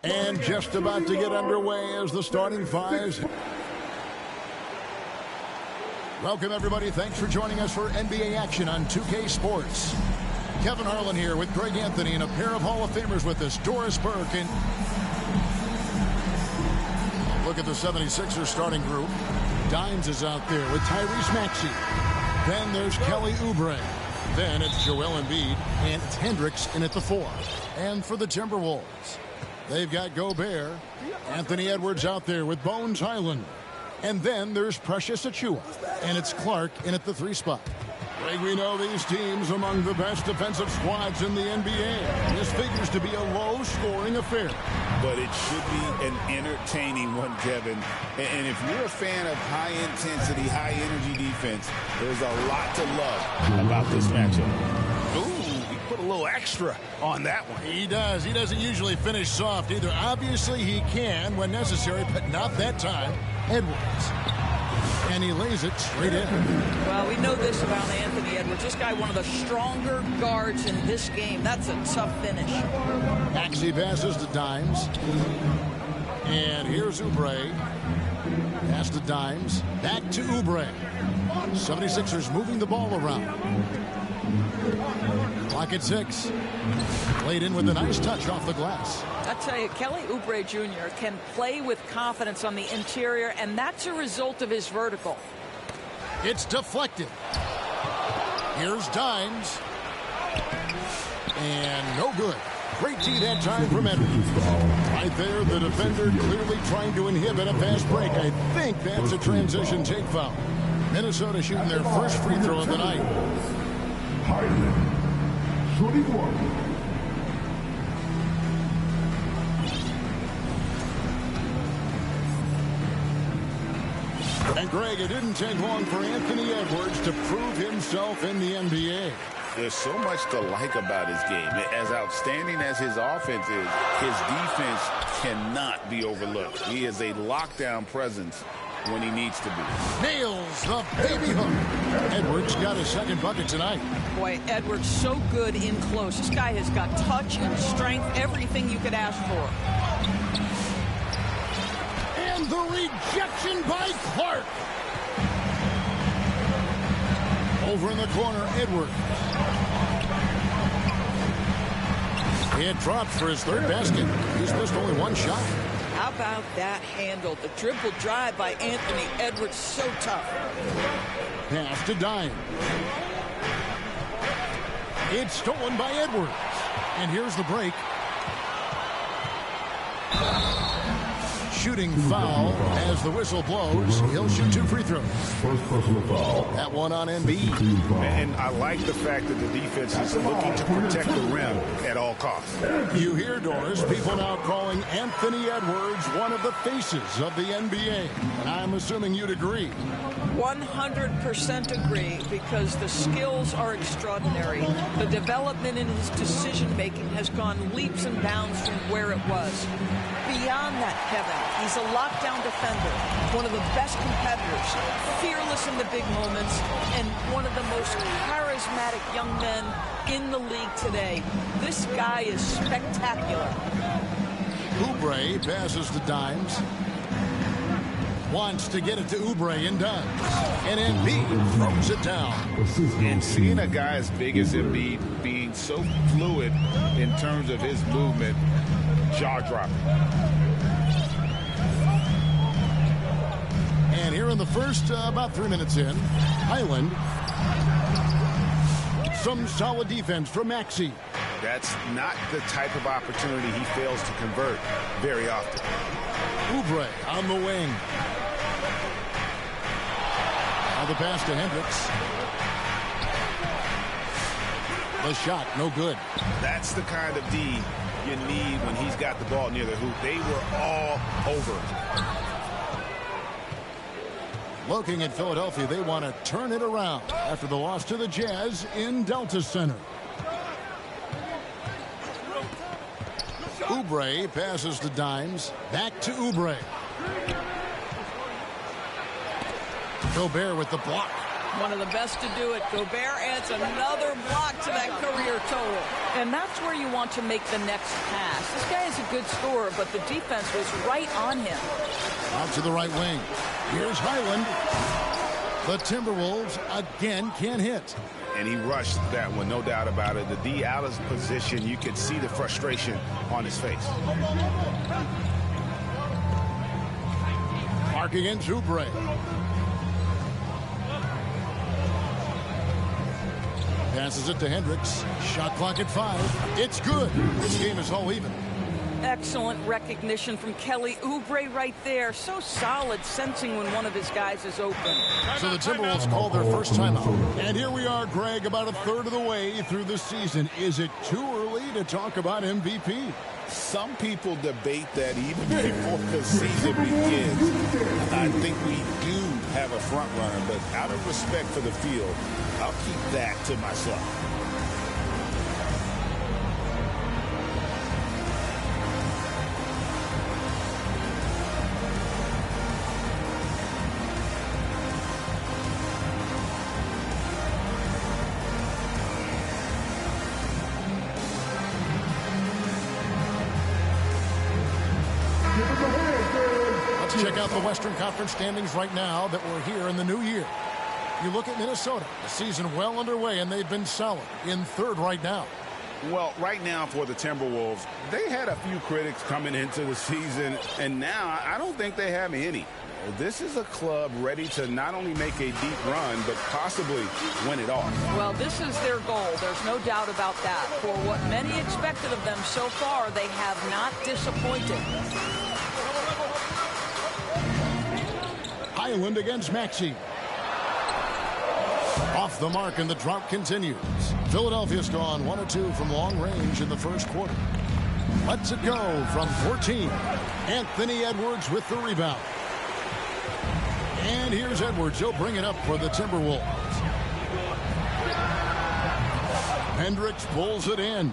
And just about to get underway as the starting fives. Welcome, everybody. Thanks for joining us for NBA action on 2K Sports. Kevin Harlan here with Greg Anthony and a pair of Hall of Famers with us, Doris Burke. And look at the 76ers starting group. Dimes is out there with Tyrese Maxey. Then there's Kelly Oubre. Then it's Joel Embiid and it's Hendricks in at the 4. And for the Timberwolves, they've got Gobert, Anthony Edwards out there with Bones Highland. And then there's Precious Achiuwa, and it's Clark in at the 3 spot. Greg, we know these teams among the best defensive squads in the NBA. This figures to be a low-scoring affair. But it should be an entertaining one, Kevin. And if you're a fan of high-intensity, high-energy defense, there's a lot to love about this matchup. Ooh, he put a little extra on that one. He does. He doesn't usually finish soft either. Obviously, he can when necessary, but not that time. Edwards. And he lays it straight in. Well, we know this about Anthony Edwards. This guy, one of the stronger guards in this game. That's a tough finish. Maxey passes to Dimes. And here's Oubre. Pass to Dimes. Back to Oubre. 76ers moving the ball around. Clock at 6. Played in with a nice touch off the glass. I tell you, Kelly Oubre Jr. can play with confidence on the interior, and that's a result of his vertical. It's deflected. Here's Dimes. And no good. Great D that time from Edwards. Right there, the defender clearly trying to inhibit a fast break. I think that's a transition take foul. Minnesota shooting their first free throw of the night. And Greg, it didn't take long for Anthony Edwards to prove himself in the NBA. There's so much to like about his game. As outstanding as his offense is, his defense cannot be overlooked. He is a lockdown presence when he needs to be. Nails the baby hook. Edwards got his second bucket tonight. Boy, Edwards so good in close. This guy has got touch and strength, everything you could ask for. And the rejection by Clark. Over in the corner, Edwards. He had dropped for his third basket. He's missed only one shot. How about that handle? The dribble drive by Anthony Edwards, so tough. Pass to Dimes. It's stolen by Edwards. And here's the break. Shooting foul as the whistle blows. He'll shoot 2 free throws. First personal foul. That one on Embiid. And I like the fact that the defense is looking to protect the rim at all costs. You hear, Doris, people now calling Anthony Edwards one of the faces of the NBA. And I'm assuming you'd agree. 100% agree, because the skills are extraordinary. The development in his decision-making has gone leaps and bounds from where it was. Beyond that, Kevin, he's a lockdown defender, one of the best competitors, fearless in the big moments, and one of the most charismatic young men in the league today. This guy is spectacular. Oubre passes to Dimes. Wants to get it to Oubre and does. And Embiid throws it down. And seeing a guy as big as Embiid being so fluid in terms of his movement, jaw-dropping. And here in the first, about 3 minutes in, Highland. Some solid defense from Maxey. That's not the type of opportunity he fails to convert very often. Oubre on the wing. Now the pass to Hendricks. The shot, no good. That's the kind of D you need when he's got the ball near the hoop. They were all over him. Looking at Philadelphia, they want to turn it around after the loss to the Jazz in Delta Center. Oubre passes to Dimes. Back to Oubre. Gobert with the block. One of the best to do it. Gobert adds another block to that career total. And that's where you want to make the next pass. This guy is a good scorer, but the defense was right on him. Out to the right wing. Here's Highland. The Timberwolves again can't hit. And he rushed that one, no doubt about it. The D out of position, you could see the frustration on his face. Mark against Oubre. Passes it to Hendricks. Shot clock at 5. It's good. This game is all even. Excellent recognition from Kelly Oubre right there. So solid, sensing when one of his guys is open. So the Timberwolves call their first timeout. And here we are, Greg, about a third of the way through the season. Is it too early to talk about MVP? Some people debate that even before the season begins. I think we do have a front runner, but out of respect for the field, I'll keep that to myself. Let's check out the Western Conference standings right now that we're here in the new year. You look at Minnesota, the season well underway, and they've been solid in third right now. Well, right now for the Timberwolves, they had a few critics coming into the season, and now I don't think they have any. This is a club ready to not only make a deep run, but possibly win it all. Well, this is their goal. There's no doubt about that. For what many expected of them so far, they have not disappointed. Highland against Maxey. Off the mark, and the drought continues. Philadelphia's gone 1 of 2 from long range in the first quarter. Lets it go from 14. Anthony Edwards with the rebound. And here's Edwards. He'll bring it up for the Timberwolves. Hendricks pulls it in.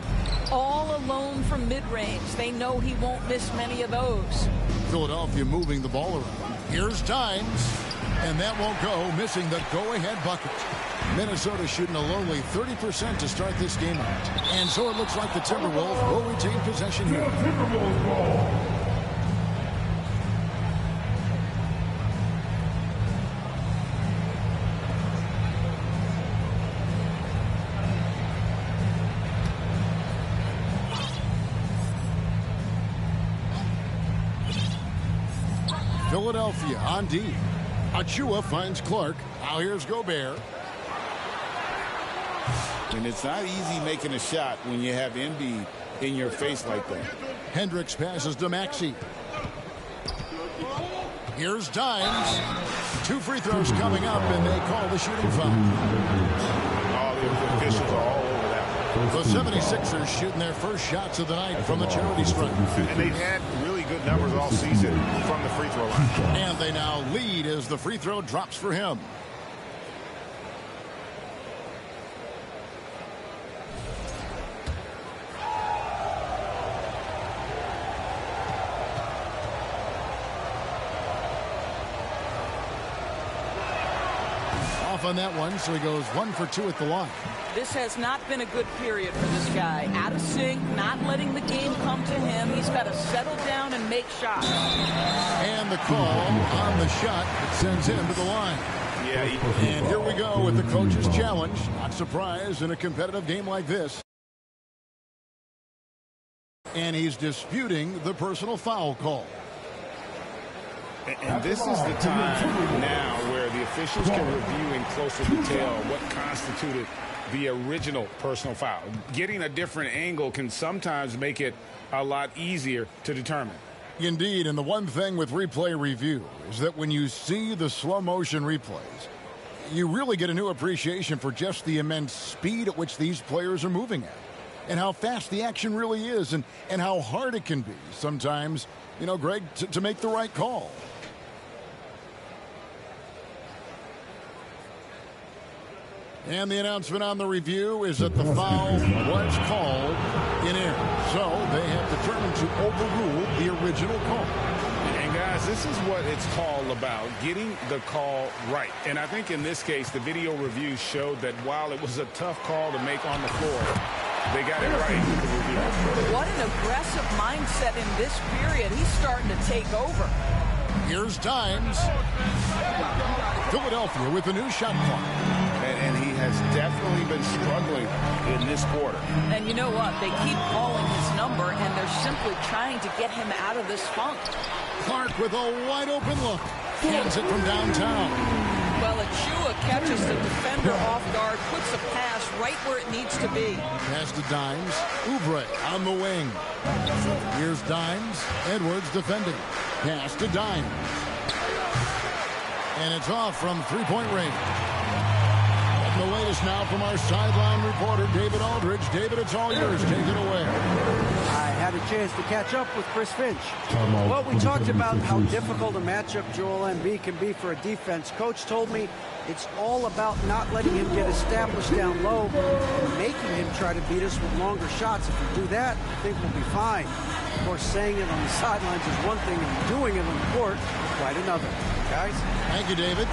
All alone from mid-range. They know he won't miss many of those. Philadelphia moving the ball around. Here's Dimes. And that won't go, missing the go-ahead bucket. Minnesota shooting a lonely 30% to start this game out. And so it looks like the Timberwolves will retain possession here. Philadelphia on D. Achua finds Clark. Now here's Gobert. And it's not easy making a shot when you have Embiid in your face like that. Hendricks passes to Maxey. Here's Dimes. 2 free throws coming up, and they call the shooting foul. All the officials are all over that. The 76ers shooting their first shots of the night from the charity stripe. And they've had really good numbers all season from the free throw line. And they now lead as the free throw drops for him. On that one, so he goes 1 for 2 at the line. This has not been a good period for this guy. Out of sync, not letting the game come to him. He's got to settle down and make shots. And the call on the shot that sends him to the line. Yeah. And here we go with the coach's challenge. Not surprised in a competitive game like this. And he's disputing the personal foul call. And this is the time now where the officials can review in closer detail what constituted the original personal foul. Getting a different angle can sometimes make it a lot easier to determine. Indeed, and the one thing with replay review is that when you see the slow motion replays, you really get a new appreciation for just the immense speed at which these players are moving at, and how fast the action really is, and how hard it can be sometimes, you know, Greg, to make the right call. And the announcement on the review is that the foul was called in error. So they have determined to overrule the original call. And guys, this is what it's all about, getting the call right. And I think in this case, the video review showed that while it was a tough call to make on the floor, they got got it right with the review. What an aggressive mindset in this period. He's starting to take over. Here's Dimes. Philadelphia with the new shot clock. And he has definitely been struggling in this quarter. And you know what? They keep calling his number, and they're simply trying to get him out of this funk. Clark with a wide open look. Hands it from downtown. Well, Achua catches the defender off guard, puts a pass right where it needs to be. Pass to Dimes. Oubre on the wing. Here's Dimes. Edwards defending. Pass to Dimes. And it's off from three-point range. And the latest now from our sideline reporter, David Aldridge. David, it's all yours. Take it away. I had a chance to catch up with Chris Finch. Well, we talked about how difficult a matchup Joel Embiid can be for a defense. Coach told me it's all about not letting him get established down low and making him try to beat us with longer shots. If we do that, I think we'll be fine. Of course, saying it on the sidelines is one thing, and doing it on the court is quite another. Guys? Thank you, David.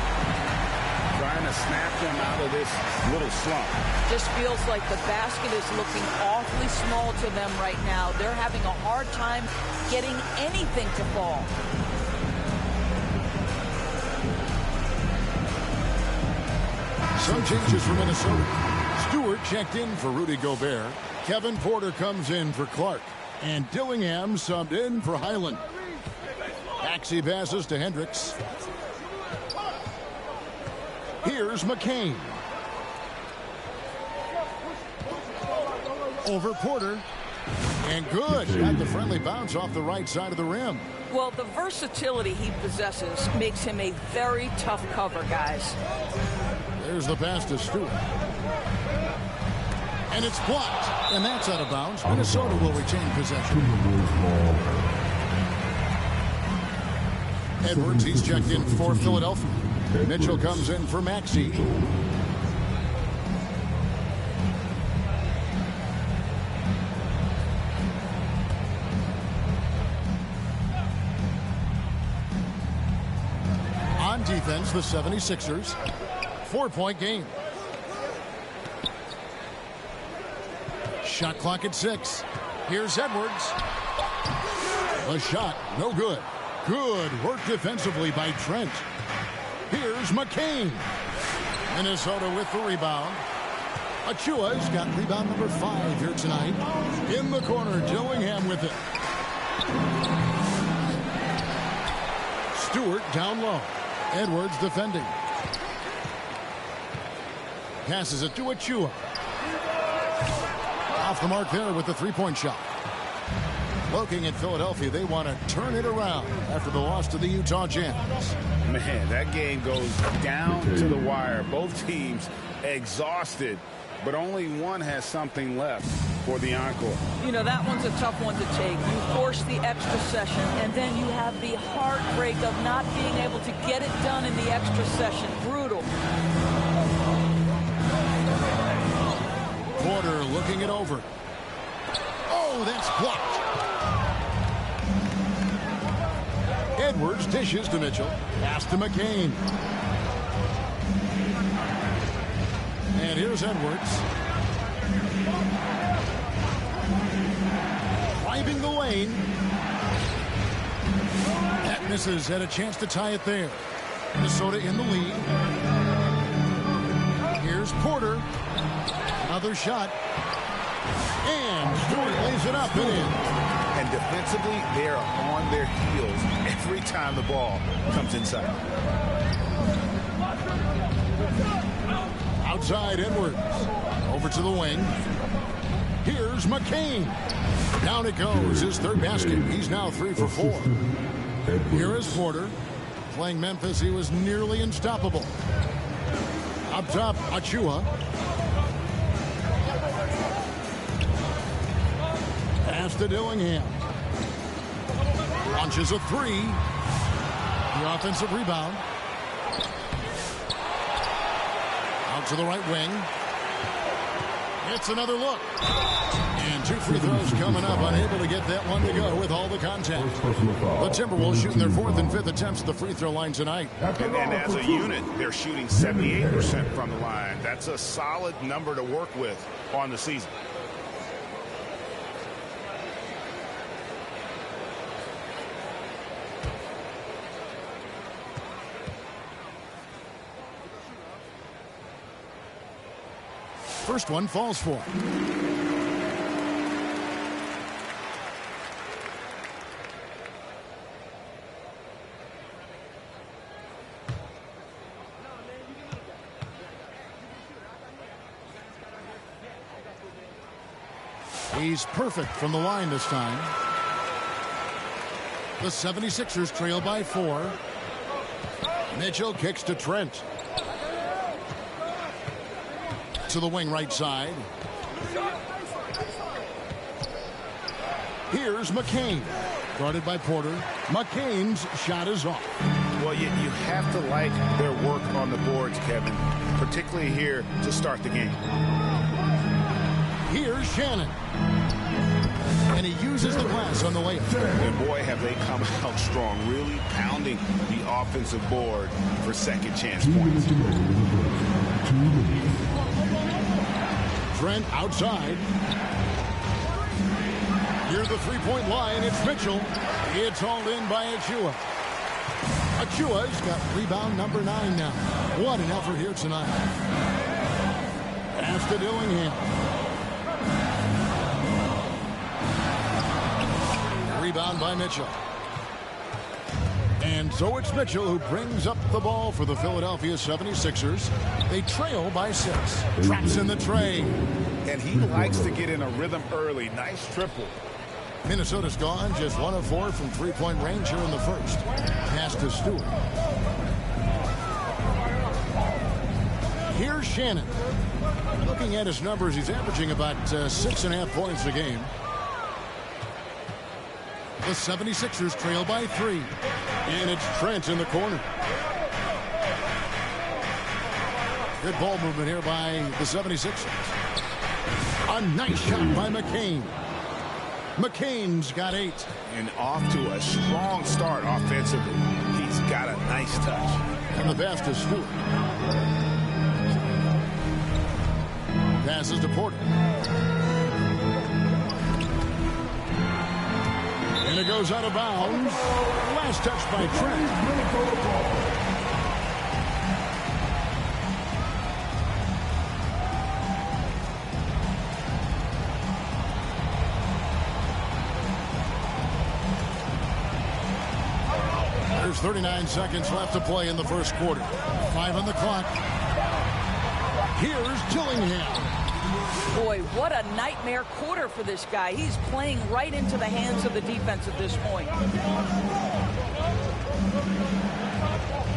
Trying to snap them out of this little slump. Just feels like the basket is looking awfully small to them right now. They're having a hard time getting anything to fall. Some changes for Minnesota. Stewart checked in for Rudy Gobert. Kevin Porter comes in for Clark. And Dillingham subbed in for Highland. Maxey passes to Hendricks. Here's McCain. Over Porter. And good. Got the friendly bounce off the right side of the rim. Well, the versatility he possesses makes him a very tough cover, guys. There's the pass to Stewart. And it's blocked. And that's out of bounds. Minnesota will retain possession. Edwards, he's checked in for Philadelphia. Mitchell comes in for Maxey. On defense, the 76ers. 4-point game. Shot clock at 6. Here's Edwards. A shot, no good. Good work defensively by Trent. Here's McCain. Minnesota with the rebound. Achua's got rebound number 5 here tonight. In the corner, Dillingham with it. Stewart down low. Edwards defending. Passes it to Achua. Off the mark there with the three-point shot. Looking at Philadelphia, they want to turn it around after the loss to the Utah Jazz. Man, that game goes down to the wire. Both teams exhausted, but only one has something left for the encore. You know, that one's a tough one to take. You force the extra session, and then you have the heartbreak of not being able to get it done in the extra session. Brutal. Porter looking it over. Oh, that's blocked. Edwards dishes to Mitchell. Pass to McCain. And here's Edwards. Driving the lane. That misses. Had a chance to tie it there. Minnesota in the lead. Here's Porter. Another shot. And Stewart lays it up and in. And defensively, they are on their heels every time the ball comes inside. Outside Edwards. Over to the wing. Here's McCain. Down it goes. His third basket. He's now 3 for 4. Here is Porter. Playing Memphis, he was nearly unstoppable. Up top, Achua. Pass to Dillingham. Launches a 3. The offensive rebound. Out to the right wing. It's another look. And 2 free throws coming up. Unable to get that one to go with all the contact. The Timberwolves shooting their 4th and 5th attempts at the free throw line tonight. And as a unit, they're shooting 78% from the line. That's a solid number to work with on the season. first one falls for. He's perfect from the line this time. The 76ers trail by 4. Mitchell kicks to Trent. To the wing right side. Here's McCain. Guarded by Porter. McCain's shot is off. Well, you have to like their work on the boards, Kevin, particularly here to start the game. Here's Shannon. And he uses the glass on the layup. And boy, have they come out strong, really pounding the offensive board for second chance points. Trent outside. Near the three-point line, it's Mitchell. It's hauled in by Achua. Achua's got rebound number 9 now. What an effort here tonight. Pass to Dillingham. Rebound by Mitchell. And so it's Mitchell who brings up the ball for the Philadelphia 76ers. They trail by 6. Traps in the tray. And he likes to get in a rhythm early. Nice triple. Minnesota's gone just 1 of 4 from three-point range here in the first. Pass to Stewart. Here's Shannon. Looking at his numbers, he's averaging about 6.5 points a game. The 76ers trail by 3. And it's Trent in the corner. Good ball movement here by the 76ers. A nice shot by McCain. McCain's got 8. And off to a strong start offensively. He's got a nice touch. And the pass to Stewart. Passes to Porter. And it goes out of bounds. Last touch by Trent. There's 39 seconds left to play in the first quarter. 5 on the clock. Here's Dillingham. Boy, what a nightmare quarter for this guy. He's playing right into the hands of the defense at this point.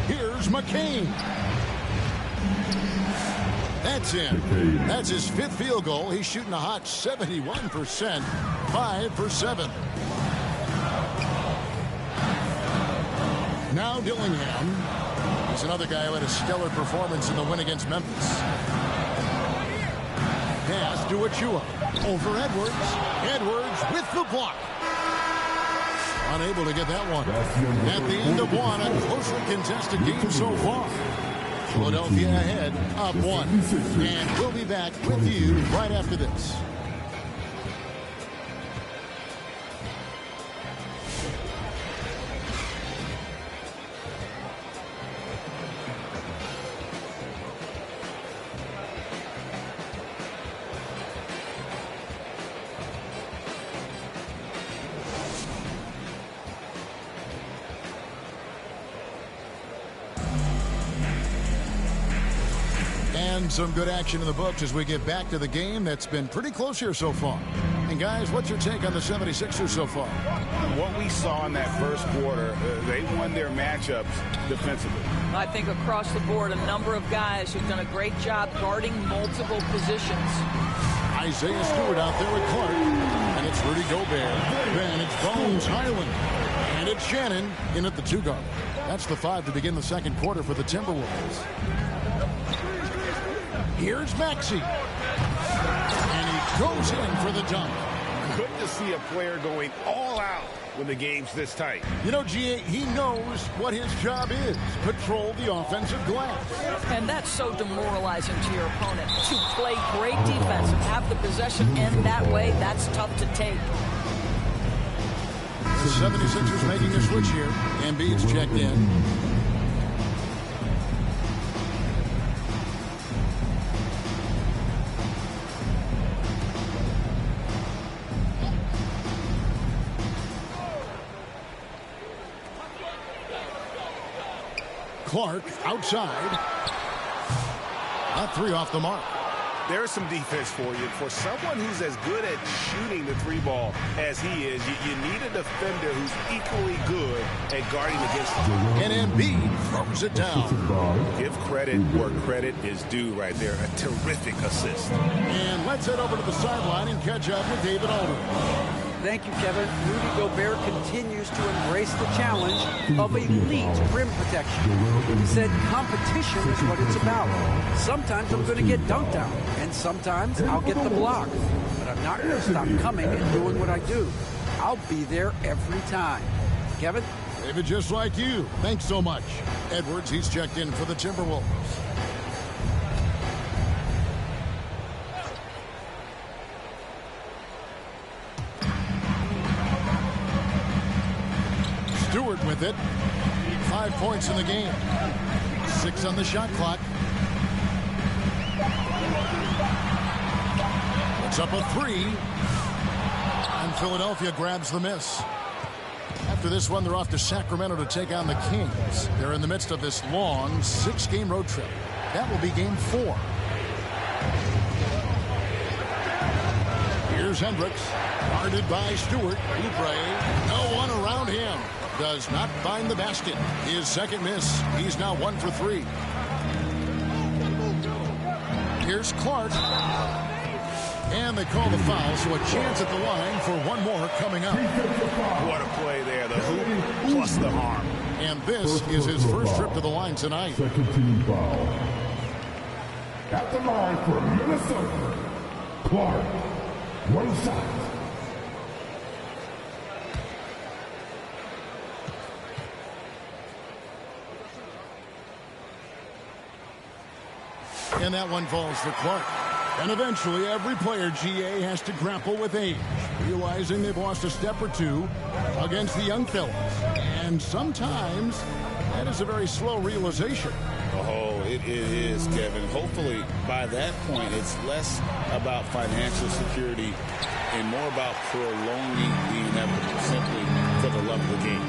Here's McCain. That's in. That's his 5th field goal. He's shooting a hot 71%. 5 for 7. Now Dillingham. He's another guy who had a stellar performance in the win against Memphis. Pass to Achua. Over Edwards. Edwards with the block. Unable to get that one. At the end of one, a closely contested game so far. Philadelphia ahead, up 1. And we'll be back with you right after this. And some good action in the books as we get back to the game that's been pretty close here so far. And guys, what's your take on the 76ers so far? What we saw in that first quarter, they won their matchups defensively. I think across the board, a number of guys who've done a great job guarding multiple positions. Isaiah Stewart out there with Clark. And it's Rudy Gobert. Then it's Bones Highland. And it's Shannon in at the 2 guard. That's the 5 to begin the second quarter for the Timberwolves. Here's Maxey. And he goes in for the dunk. Good to see a player going all out when the game's this tight. You know, G.A., he knows what his job is. Control the offensive glass. And that's so demoralizing to your opponent. To play great defense and have the possession end that way, that's tough to take. The 76ers making a switch here. Embiid's checked in. Clark outside. Not three off the mark. There's some defense for you. For someone who's as good at shooting the three ball as he is, you need a defender who's equally good at guarding against him. And Embiid throws it down. Give credit where credit is due right there. A terrific assist. And let's head over to the sideline and catch up with David Aldridge. Thank you, Kevin. Rudy Gobert continues to embrace the challenge of elite rim protection. He said competition is what it's about. Sometimes I'm going to get dunked out, and sometimes I'll get the block. But I'm not going to stop coming and doing what I do. I'll be there every time. Kevin? David, just like you. Thanks so much. Edwards, he's checked in for the Timberwolves. Stewart with it. 5 points in the game. 6 on the shot clock. It's up a 3. And Philadelphia grabs the miss. After this one, they're off to Sacramento to take on the Kings. They're in the midst of this long 6-game road trip. That will be game 4. Here's Hendricks. Guarded by Stewart. Oubre. No one around him. Does not find the basket. His second miss. He's now 1 for 3. Here's Clark. And they call the foul, so a chance at the line for one more coming up. What a play there. The hoop plus the arm. And this is his first trip to the line tonight. Second team foul. At the line for Minnesota, Clark. 1 shot. And that one falls for Clark. And eventually, every player, GA, has to grapple with age, realizing they've lost a step or two against the young fellas. And sometimes, that is a very slow realization. Oh, it is, Kevin. Hopefully, by that point, it's less about financial security and more about prolonging the inevitable, simply for the love of the game.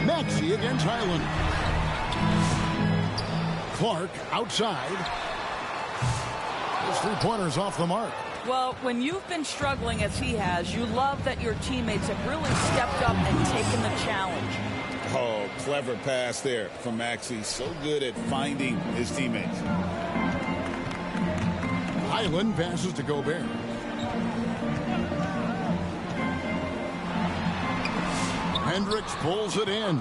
Maxey against Highland. Clark outside. His three-pointers off the mark. Well, when you've been struggling as he has, you love that your teammates have really stepped up and taken the challenge. Oh, clever pass there from Maxey. So good at finding his teammates. Highland passes to Gobert. Hendricks pulls it in.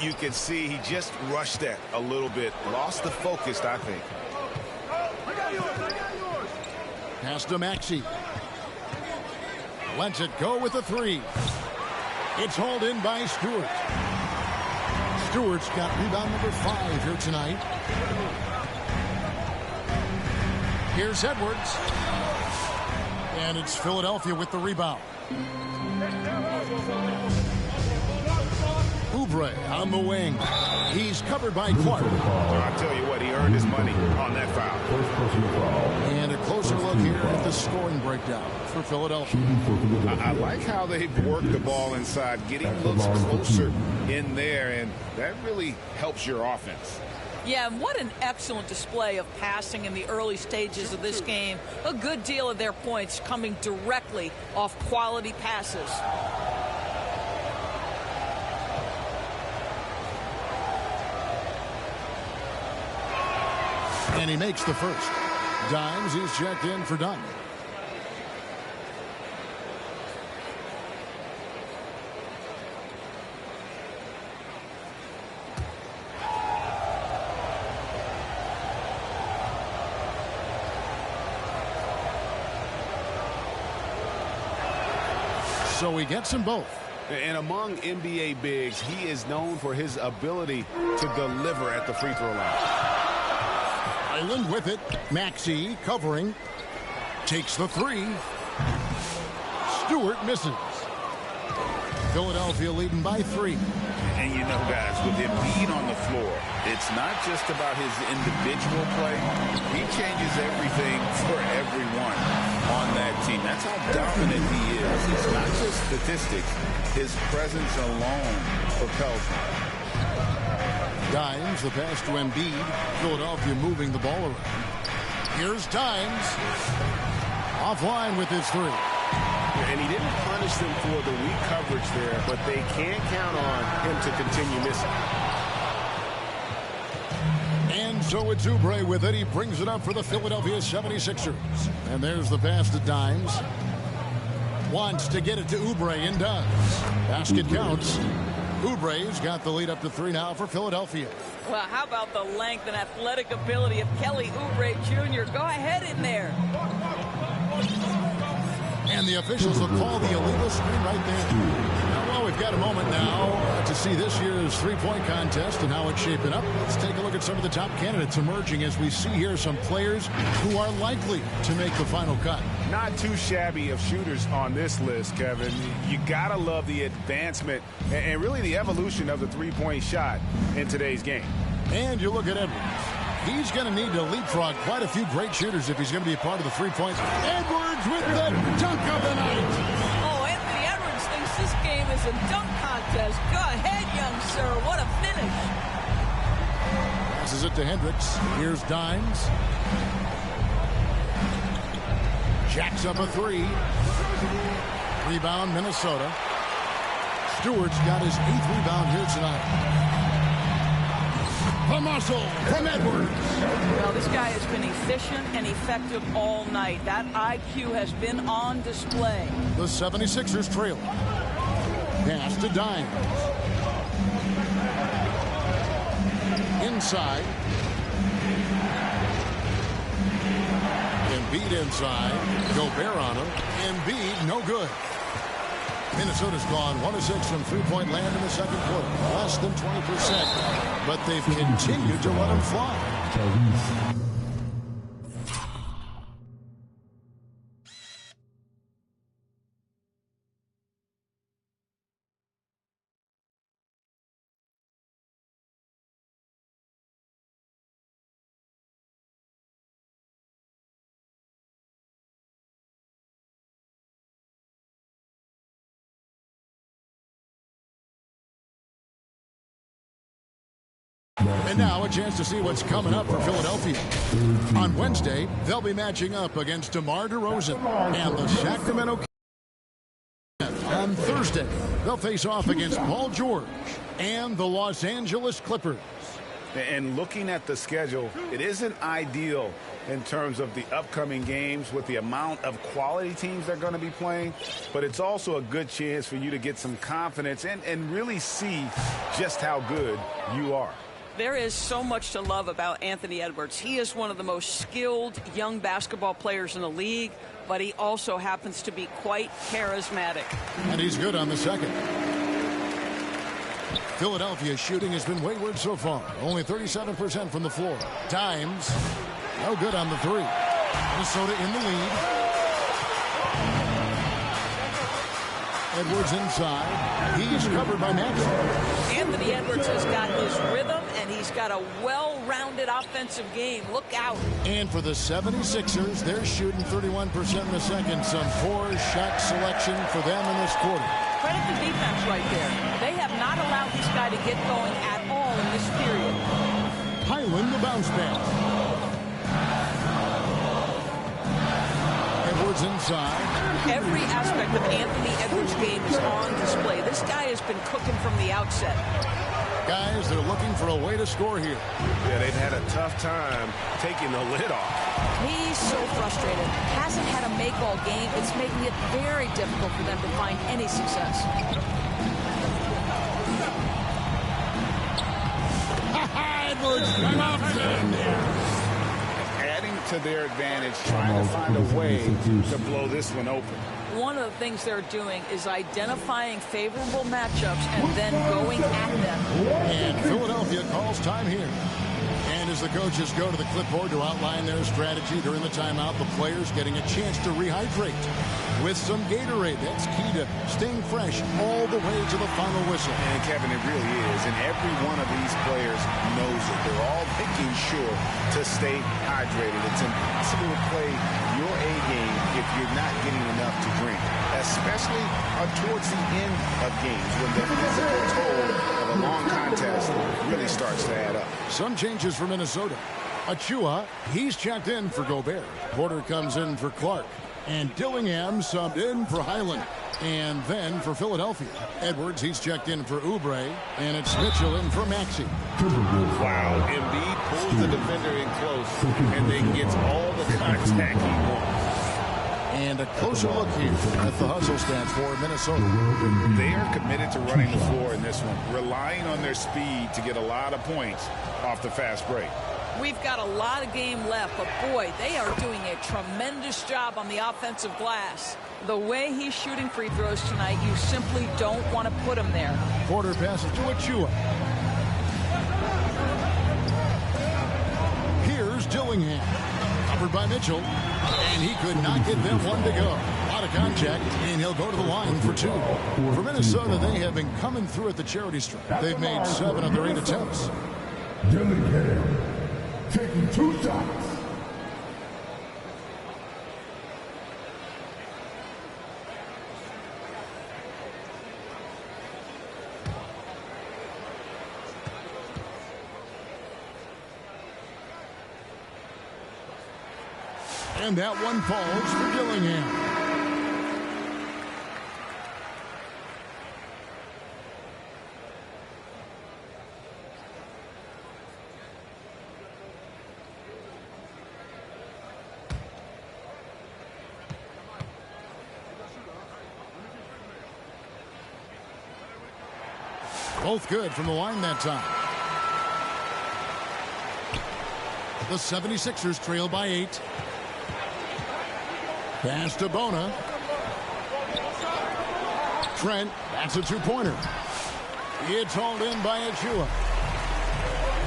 You can see he just rushed that a little bit. Lost the focus, I think. Pass to Maxey. Lets it go with a 3. It's hauled in by Stewart. Stewart's got rebound number 5 here tonight. Here's Edwards. And it's Philadelphia with the rebound. Oubre on the wing. He's covered by Clark. I'll tell you what, he earned his money on that foul. And a closer look here at the scoring breakdown for Philadelphia. I like how they've worked the ball inside, getting looks closer in there, and that really helps your offense. Yeah, and what an excellent display of passing in the early stages of this game. A good deal of their points coming directly off quality passes. And he makes the first. Dimes, he's checked in for Dunn. So he gets them both. And among NBA bigs, he is known for his ability to deliver at the free throw line. Highland with it. Maxey covering. Takes the 3. Stewart misses. Philadelphia leading by 3. And you know, guys, with Embiid on the floor, it's not just about his individual play. He changes everything for everyone on that team. team. That's how dominant he is. It's not just statistics. His presence alone propels him. Dimes, the pass to Embiid. Philadelphia moving the ball around. Here's Dimes. Offline with his three. And he didn't punish them for the weak coverage there, but they can't count on him to continue missing. And so it's Oubre with it. He brings it up for the Philadelphia 76ers. And there's the pass to Dimes. Wants to get it to Oubre and does. Basket counts. Oubre's got the lead up to 3 now for Philadelphia. Well, how about the length and athletic ability of Kelly Oubre Jr.? Go ahead in there. And the officials will call the illegal screen right there. Now, well, we've got a moment now to see this year's three-point contest and how it's shaping up. Let's take a look at some of the top candidates emerging as we see here some players who are likely to make the final cut. Not too shabby of shooters on this list, Kevin. You gotta love the advancement and really the evolution of the three-point shot in today's game. And you look at Edwards. He's going to need to leapfrog quite a few great shooters if he's going to be a part of the three-point. Edwards with the dunk of the night. Oh, Anthony Edwards thinks this game is a dunk contest. Go ahead, young sir. What a finish. Passes it to Hendricks. Here's Dimes. Jacks up a three. Rebound, Minnesota. Stewart's got his 8th rebound here tonight. The muscle from Edwards. Well, this guy has been efficient and effective all night. That IQ has been on display. The 76ers trail. Pass to Dimes. Inside. Embiid inside. Gobert on him. Embiid, no good. Minnesota's gone 1 of 6 from three-point land in the second quarter. Less than 20%. But they've continued to let him fly. And now a chance to see what's coming up for Philadelphia. On Wednesday, they'll be matching up against DeMar DeRozan and the Sacramento Kings. On Thursday, they'll face off against Paul George and the Los Angeles Clippers. And looking at the schedule, it isn't ideal in terms of the upcoming games with the amount of quality teams they're going to be playing, but it's also a good chance for you to get some confidence and really see just how good you are. There is so much to love about Anthony Edwards. He is one of the most skilled young basketball players in the league, but he also happens to be quite charismatic. And he's good on the second. Philadelphia's shooting has been wayward so far. Only 37% from the floor. Dimes, no good on the three. Minnesota in the lead. Edwards inside. He's covered by Maxey. Anthony Edwards has got his rhythm, and he's got a well-rounded offensive game. Look out. And for the 76ers, they're shooting 31% in the second. Some poor shot selection for them in this quarter. Credit the defense right there. They have not allowed this guy to get going at all in this period. Highland, the bounce pass. Edwards inside. Every aspect of Anthony Edwards' game is on display. This guy has been cooking from the outset. Guys, they're looking for a way to score here. Yeah, they've had a tough time taking the lid off. He's so frustrated. Hasn't had a make all game. It's making it very difficult for them to find any success. Edwards, come off there. Adding to their advantage, trying to find a way to blow this one open. One of the things they're doing is identifying favorable matchups and then going at them. And Philadelphia calls time here. And as the coaches go to the clipboard to outline their strategy during the timeout, the players getting a chance to rehydrate with some Gatorade. That's key to staying fresh all the way to the final whistle. And Kevin, it really is. And every one of these players knows it. They're all making sure to stay hydrated. It's impossible to play your A game if you're not getting especially towards the end of games when the physical toll of a long contest really starts to add up. Some changes for Minnesota. Achua, he's checked in for Gobert. Porter comes in for Clark. And Dillingham subbed in for Highland. And then for Philadelphia, Edwards, he's checked in for Oubre. And it's Mitchell in for Maxey. Wow, Embiid pulls the defender in close and then gets all the contact he wants. And a closer look here at the hustle stats for Minnesota. They are committed to running the floor in this one, relying on their speed to get a lot of points off the fast break. We've got a lot of game left, but boy, they are doing a tremendous job on the offensive glass. The way he's shooting free throws tonight, you simply don't want to put him there. Porter passes to Achua. Here's Dillingham. Covered by Mitchell. And he could not get them one to go. Out of contact, and he'll go to the line for two. For Minnesota, they have been coming through at the charity stripe. They've made 7 of their 8 attempts. Dillingham taking 2 shots. And that one falls for Dillingham. Both good from the line that time. The 76ers trail by 8. Pass to Bona. Trent, that's a two-pointer. It's hauled in by Achua.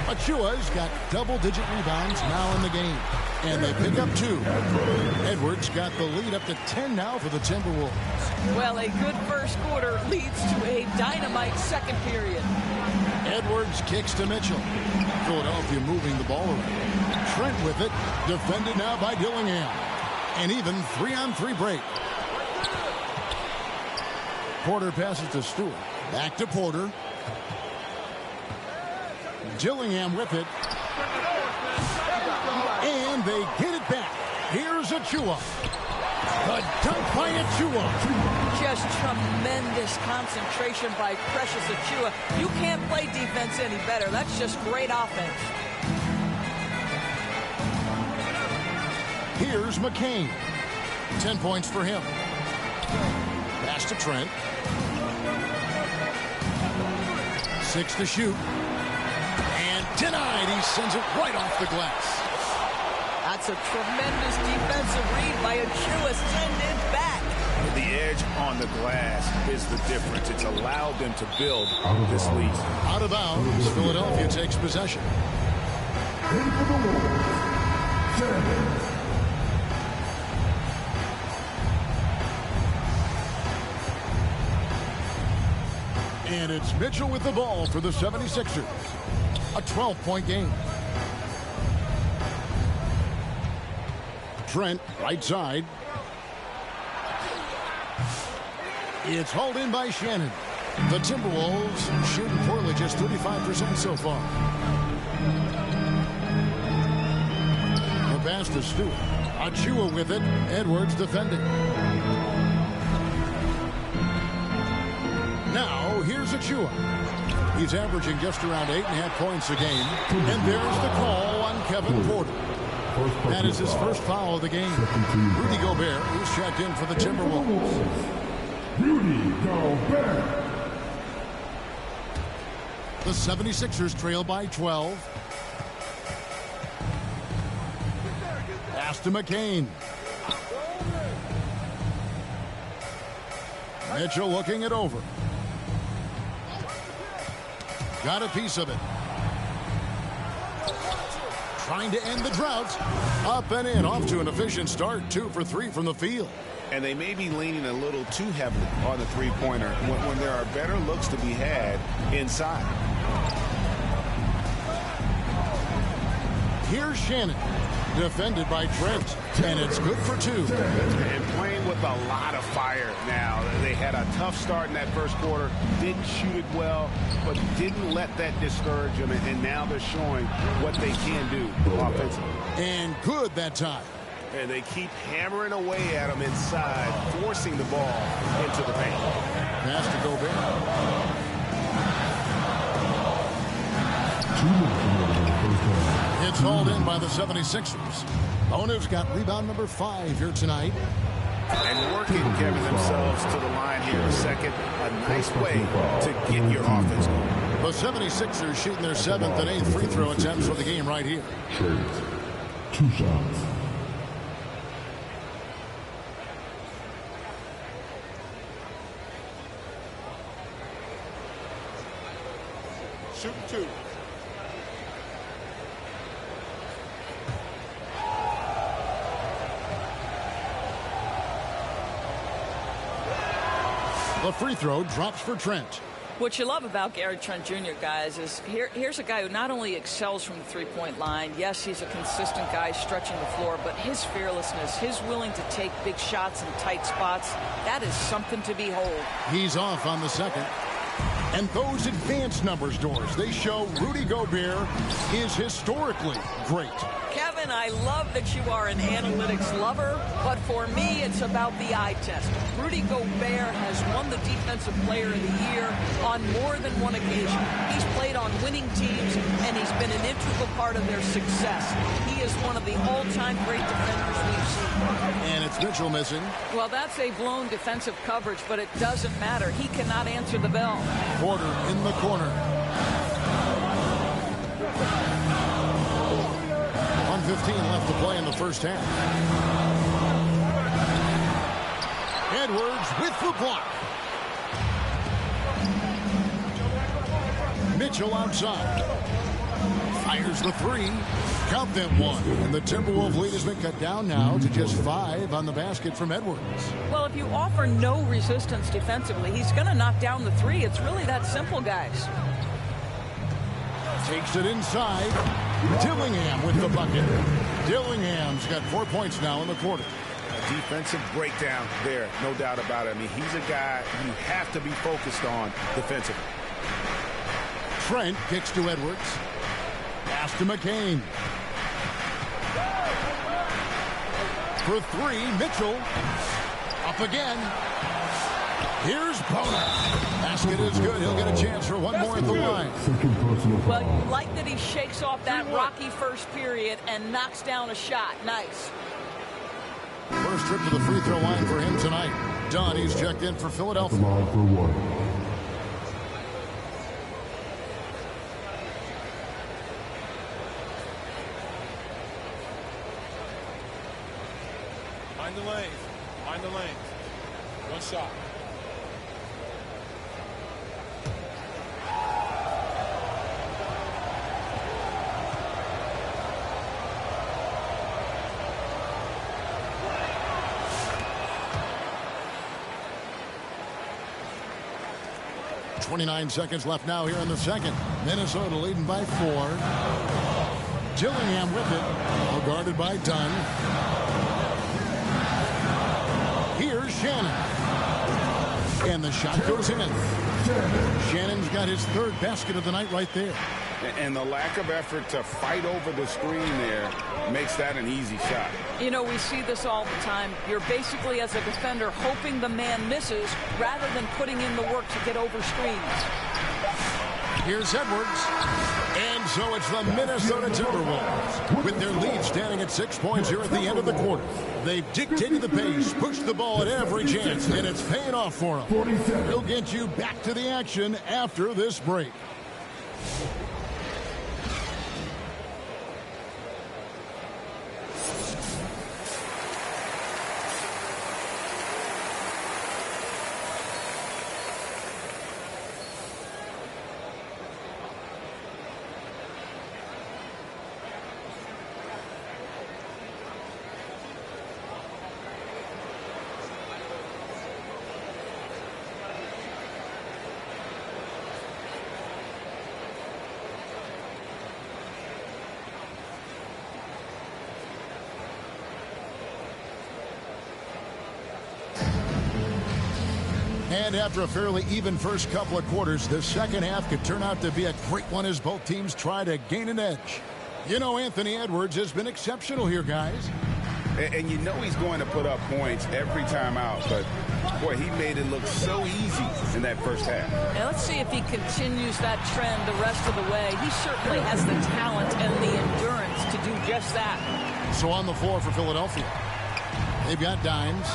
Achua's got double-digit rebounds now in the game. And they pick up 2. Edwards got the lead up to 10 now for the Timberwolves. Well, a good first quarter leads to a dynamite second period. Edwards kicks to Mitchell. Philadelphia moving the ball around. Trent with it. Defended now by Dillingham. And even 3-on-3 break. Porter passes to Stewart. Back to Porter. Dillingham with it. And they get it back. Here's Achua. The dunk by Achua. Just tremendous concentration by Precious Achua. You can't play defense any better. That's just great offense. Here's McCain. 10 points for him. Pass to Trent. 6 to shoot. And denied. He sends it right off the glass. That's a tremendous defensive read by Achua. Send it back. The edge on the glass is the difference. It's allowed them to build this lead. Out of bounds. Philadelphia takes possession. And it's Mitchell with the ball for the 76ers. A 12-point game. Trent, right side. It's hauled in by Shannon. The Timberwolves shooting poorly, just 35% so far. The pass to Stewart. Achua with it. Edwards defending. Now, here's Achua. He's averaging just around 8.5 points a game. And there's the call on Kevin Porter. That is his first foul of the game. Rudy Gobert, who's checked in for the Timberwolves. Rudy Gobert. The 76ers trail by 12. Pass to McCain. Mitchell looking it over. Got a piece of it. Trying to end the drought. Up and in. Off to an efficient start. 2 for 3 from the field. And they may be leaning a little too heavily on the three-pointer when there are better looks to be had inside. Here's Shannon. defended by Trent, and it's good for 2. And playing with a lot of fire now. They had a tough start in that first quarter, didn't shoot it well, but didn't let that discourage them, and now they're showing what they can do offensively. And good that time. And they keep hammering away at them inside, forcing the ball into the paint. Pass to Gobert. It's hauled in by the 76ers. Owners got rebound number 5 here tonight. And working, Kevin, themselves to the line here in a second. A nice way to get your offense going. The 76ers shooting their 7th and 8th free throw attempts for the game right here. Trades. 2 shots. Shoot 2. The free throw drops for Trent. What you love about Gary Trent Jr., guys, is here's a guy who not only excels from the three-point line. Yes, he's a consistent guy stretching the floor, but his fearlessness, his willing to take big shots in tight spots, that is something to behold. He's off on the second. And those advanced numbers, Doris, they show Rudy Gobert is historically great. Kevin, I love that you are an analytics lover, but for me, it's about the eye test. Rudy Gobert has won the Defensive Player of the Year on more than one occasion. He's played on winning teams, and he's been an integral part of their success. He is one of the all-time great defenders we've seen. And it's Mitchell missing. Well, that's a blown defensive coverage, but it doesn't matter. He cannot answer the bell. Porter in the corner. 1:15 left to play in the first half. Edwards with the block. Mitchell outside. Fires the 3. Count them 1. And the Timberwolves lead has been cut down now to just 5 on the basket from Edwards. Well, if you offer no resistance defensively, he's going to knock down the 3. It's really that simple, guys. Takes it inside. Dillingham with the bucket. Dillingham's got 4 points now in the quarter. A defensive breakdown there, no doubt about it. I mean, he's a guy you have to be focused on defensively. Trent kicks to Edwards. Pass to McCain. For 3, Mitchell. Up again. Here's Boner. Basket is good. He'll get a chance for one more at the line. Well, you like that he shakes off that rocky first period and knocks down a shot. Nice. First trip to the free throw line for him tonight. Dunn, he's checked in for Philadelphia. Line for 1. Find the lanes. Find the lanes. One shot. .29 seconds left now here in the second. Minnesota leading by 4. Dillingham with it. Well guarded by Dunn. Here's Shannon. And the shot goes in. Shannon's got his 3rd basket of the night right there. And the lack of effort to fight over the screen there makes that an easy shot. You know, we see this all the time. You're basically, as a defender, hoping the man misses rather than putting in the work to get over screens. Here's Edwards. And so it's the Minnesota Timberwolves with their lead standing at 6 points here at the end of the quarter. They've dictated the pace, pushed the ball at every chance, and it's paying off for them. We'll get you back to the action after this break. And after a fairly even first couple of quarters, the second half could turn out to be a great one as both teams try to gain an edge. You know, Anthony Edwards has been exceptional here, guys. And you know he's going to put up points every time out, but boy, he made it look so easy in that first half. Now let's see if he continues that trend the rest of the way. He certainly has the talent and the endurance to do just that. So on the floor for Philadelphia, they've got Dimes.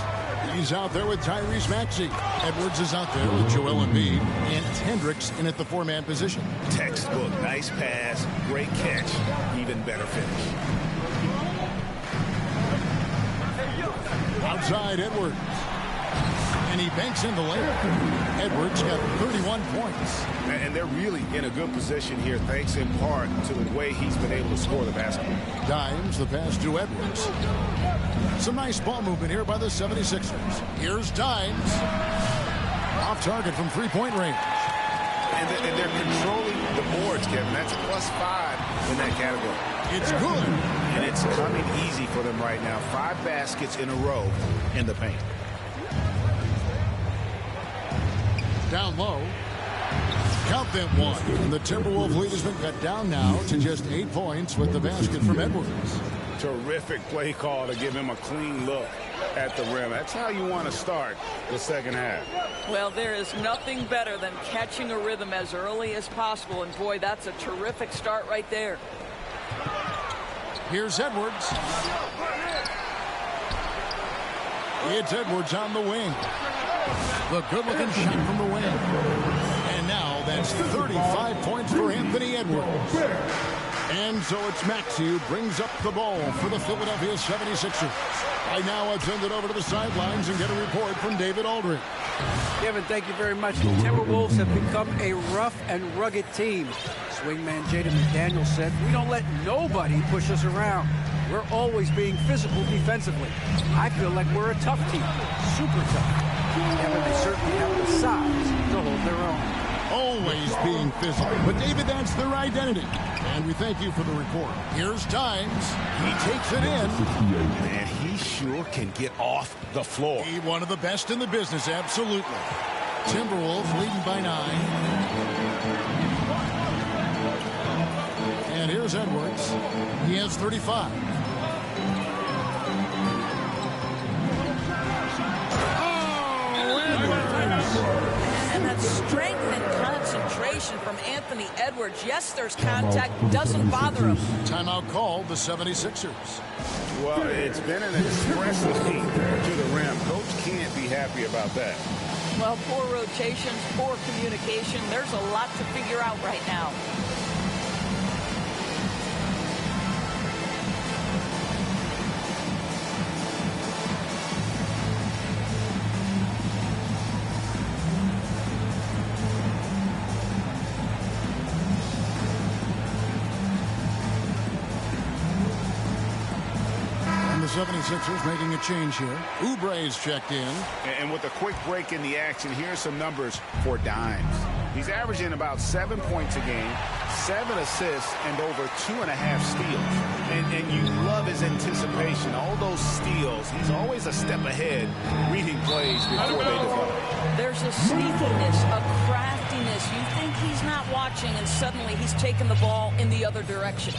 He's out there with Tyrese Maxey. Edwards is out there with Joel Embiid, and Hendricks in at the four-man position. Textbook, nice pass, great catch, even better finish. Outside Edwards. And he banks in the layup. Edwards got 31 points. And they're really in a good position here, thanks in part to the way he's been able to score the basketball. Dimes, the pass to Edwards. Some nice ball movement here by the 76ers. Here's Dimes. Off target from three-point range. And they're controlling the boards, Kevin. That's +5 in that category. It's good. And it's coming easy for them right now. 5 baskets in a row in the paint. Down low. Count them one. And the Timberwolves lead has been cut down now to just 8 points with the basket from Edwards. Terrific play call to give him a clean look at the rim. That's how you want to start the second half. Well, there is nothing better than catching a rhythm as early as possible. And boy, that's a terrific start right there. Here's Edwards. It's Edwards on the wing. The good-looking shot from the wing. And now that's 35 points for Anthony Edwards. And so it's Maxey who brings up the ball for the Philadelphia 76ers. Right now, I'll send it over to the sidelines and get a report from David Aldridge. Kevin, thank you very much. The Timberwolves have become a rough and rugged team. Swingman Jaden McDaniels said, "We don't let nobody push us around. We're always being physical defensively. I feel like we're a tough team, super tough." Kevin, they certainly have the size to hold their own. Always being physical. But, David, that's their identity. And we thank you for the report. Here's Dimes. He takes it in. Man, he sure can get off the floor. He one of the best in the business, absolutely. Timberwolves leading by 9. And here's Edwards. He has 35. And that strength and concentration from Anthony Edwards. Yes, there's contact. Doesn't bother him. Timeout called the 76ers. Well, it's been an expressive heat to the rim. Coach can't be happy about that. Well, poor rotations, poor communication. There's a lot to figure out right now. And the 76ers making a change here. Oubre's checked in. And with a quick break in the action, here's some numbers for Dimes. He's averaging about 7 points a game, 7 assists, and over 2.5 steals. And you love his anticipation. All those steals, he's always a step ahead, reading plays before they develop. There's a sneakiness, a craftiness. You think he's not watching, and suddenly he's taking the ball in the other direction.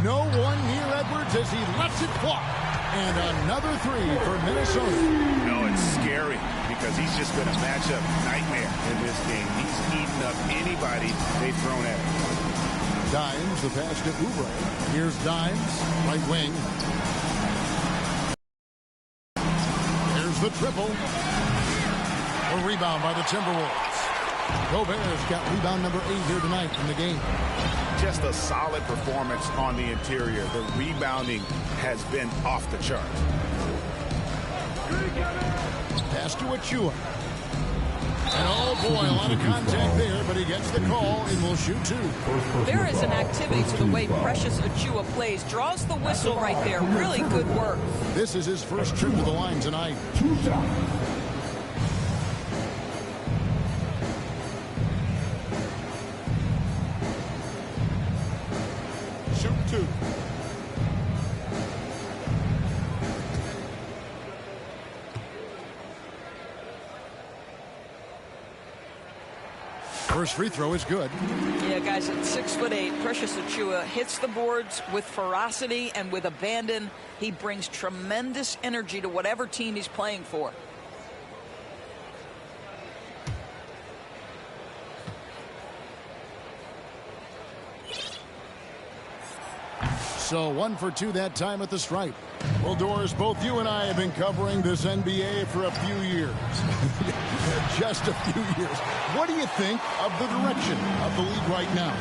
No one near Edwards as he lets it fly. And another 3 for Minnesota. No, it's scary because he's just been a matchup nightmare in this game. He's eaten up anybody they've thrown at him. Dimes, the pass to Oubre. Here's Dimes, right wing. Here's the triple. A rebound by the Timberwolves. Gobert's got rebound number 8 here tonight in the game. Just a solid performance on the interior. The rebounding has been off the chart. Pass to Achua. And oh boy, a lot of contact there, but he gets the call and will shoot 2. There is an activity to the way Precious Achua plays. Draws the whistle right there. Really good work. This is his first trip to the line tonight. First free throw is good. Yeah, guys, at 6'8", Precious Achiuwa hits the boards with ferocity and with abandon. He brings tremendous energy to whatever team he's playing for. So 1 for 2 that time at the stripe. Well, Doris, both you and I have been covering this NBA for a few years. Just a few years. What do you think of the direction of the league right now?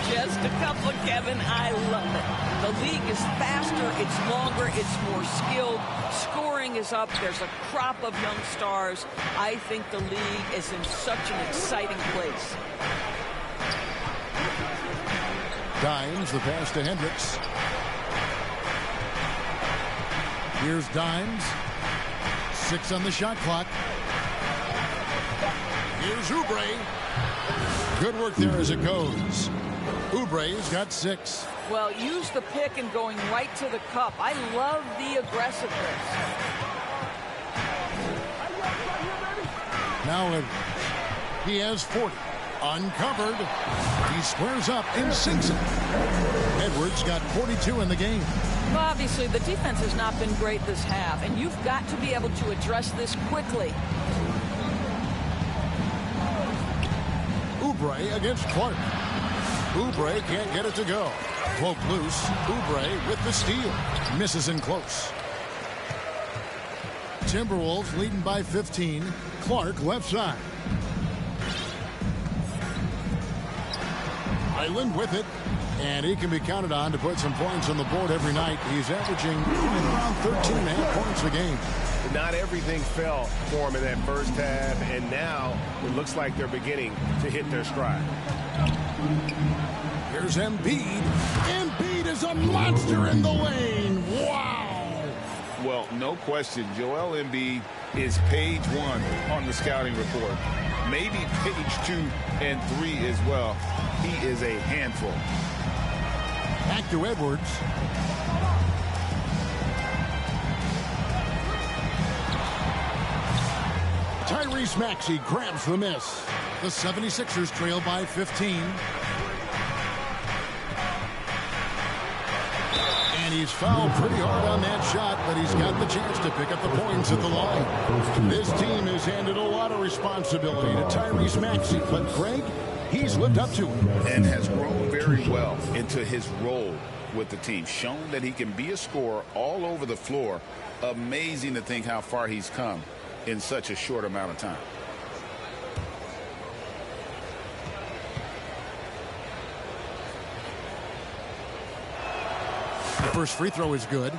Just a couple, Kevin. I love it. The league is faster, it's longer, it's more skilled. Scoring is up. There's a crop of young stars. I think the league is in such an exciting place. Dimes, the pass to Hendricks. Here's Dimes. 6 on the shot clock. Here's Oubre. Good work there as it goes. Oubre's got 6. Well, use the pick and going right to the cup. I love the aggressiveness. Now he has 40. Uncovered. He squares up and sinks it. Edwards got 42 in the game. Well, obviously, the defense has not been great this half, and you've got to be able to address this quickly. Oubre against Clark. Oubre can't get it to go. Cloak loose. Oubre with the steal. Misses in close. Timberwolves leading by 15. Clark left side. Island with it. And he can be counted on to put some points on the board every night. He's averaging around 13.5 points a game. Not everything fell for him in that first half, and now it looks like they're beginning to hit their stride. Here's Embiid. Embiid is a monster in the lane. Wow. Well, no question, Joel Embiid is page 1 on the scouting report. Maybe page 2 and 3 as well. He is a handful. Back to Edwards. Tyrese Maxey grabs the miss. The 76ers trail by 15. And he's fouled pretty hard on that shot, but he's got the chance to pick up the points at the line. This team has handed a lot of responsibility to Tyrese Maxey, but Greg, he's lived up to it. And has grown very well into his role with the team. Shown that he can be a scorer all over the floor. Amazing to think how far he's come in such a short amount of time. The first free throw is good.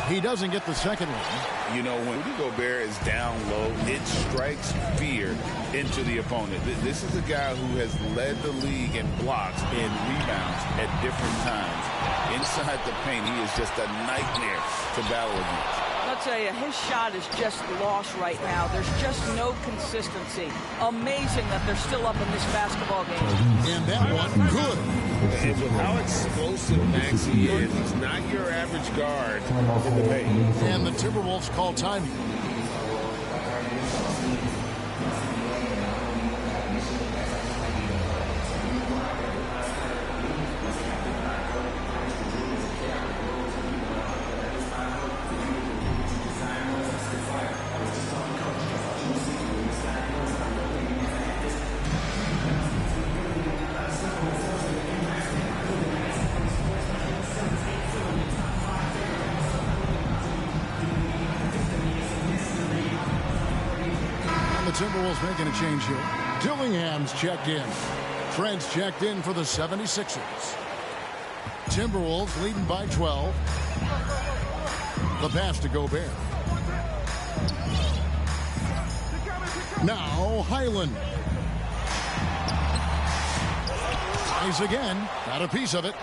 He doesn't get the second one. You know, when Rudy Gobert is down low, it strikes fear into the opponent. This is a guy who has led the league in blocks and rebounds at different times. Inside the paint, he is just a nightmare to battle against. I'll tell you, his shot is just lost right now. There's just no consistency. Amazing that they're still up in this basketball game. And that one, good. And with how explosive Maxey is, he's not your average guard in the paint. And the Timberwolves call time. Timberwolves making a change here. Dillingham's checked in. Trent's checked in for the 76ers. Timberwolves leading by 12. The pass to Gobert. Now Highland. Tries again. Got a piece of it.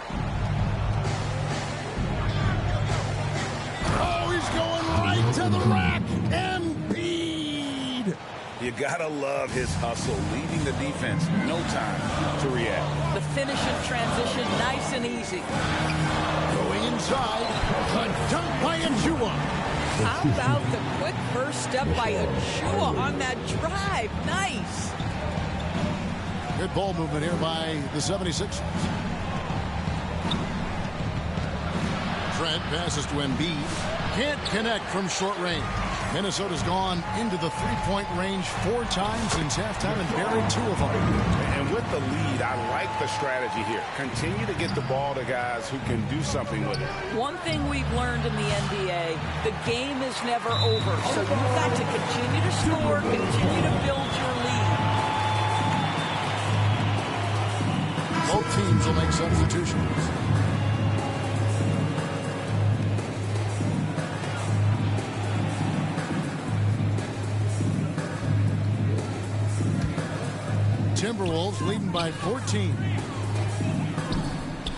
Oh, he's going right to the rack. Embiid. You gotta love his hustle, leading the defense. No time to react. The finish in transition, nice and easy. Going inside. A dunk by Achua. How about the quick first step by Achua on that drive? Nice. Good ball movement here by the 76ers. Trent passes to Embiid. Can't connect from short range. Minnesota's gone into the three-point range 4 times since halftime and buried 2 of them. And with the lead, I like the strategy here. Continue to get the ball to guys who can do something with it. One thing we've learned in the NBA, the game is never over. So you've got to continue to score, continue to build your lead. Both teams will make substitutions. Timberwolves leading by 14.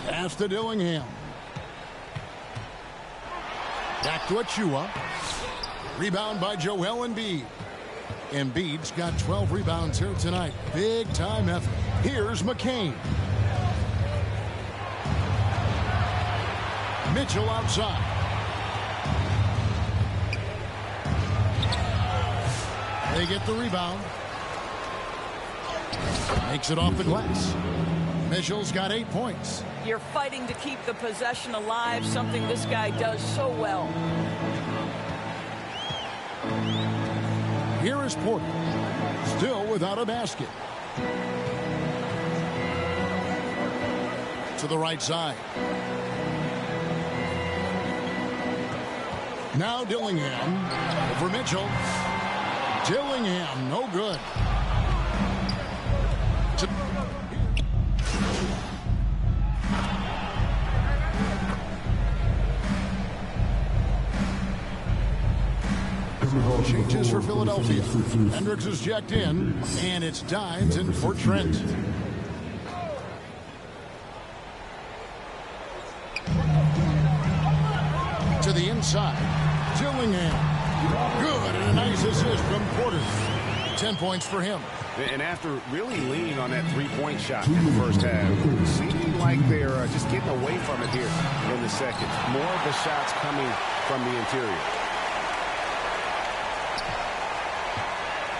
Pass to Dillingham. Back to Achua. Rebound by Joel Embiid. Embiid's got 12 rebounds here tonight. Big time effort. Here's McCain. Mitchell outside. They get the rebound. Makes it off the glass. Mitchell's got 8 points. You're fighting to keep the possession alive, something this guy does so well. Here is Porter. Still without a basket. To the right side. Now Dillingham over Mitchell. Dillingham, no good. Changes for Philadelphia. Hendricks is checked in, and it's Dimes in for Trent. To the inside. Dillingham. Good, and a nice assist from Porter. 10 points for him. And after really leaning on that three-point shot in the first half, seeming like they're just getting away from it here in the second. More of the shots coming from the interior.